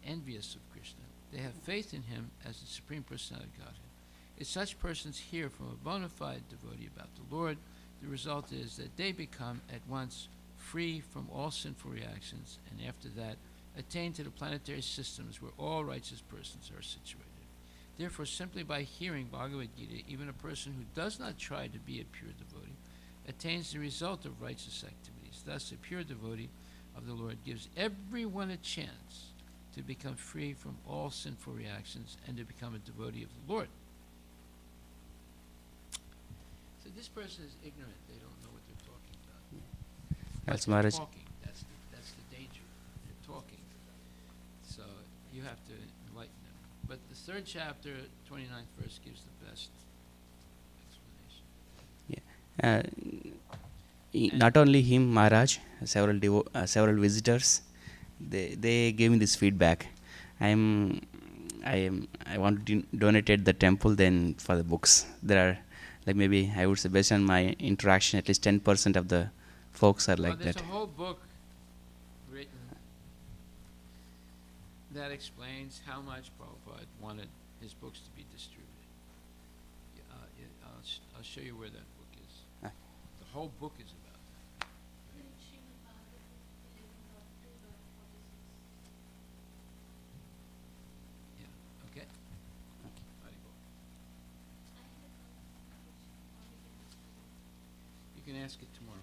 envious of Krishna. They have faith in him as the Supreme Personality of Godhead. If such persons hear from a bona fide devotee about the Lord, the result is that they become at once free from all sinful reactions, and after that attain to the planetary systems where all righteous persons are situated. Therefore, simply by hearing Bhagavad Gita, even a person who does not try to be a pure devotee attains the result of righteous activities. Thus, a pure devotee of the Lord gives everyone a chance to become free from all sinful reactions and to become a devotee of the Lord. So this person is ignorant. They don't know what they're talking about. That's But they're Maharaj. talking. That's the danger. They're talking. So you have to enlighten them. But the third chapter, 29th verse, gives the best explanation. Not only him, Maharaj, several visitors, they gave me this feedback. I want to donate at the temple then for the books. There are, like, maybe I would say based on my interaction, at least 10% of the folks are like there's that. a whole book written that explains how much Prabhupada wanted his books to be distributed. I'll show you where that book is. Ah. The whole book is about that. Yeah, okay? Haribol. You can ask it tomorrow.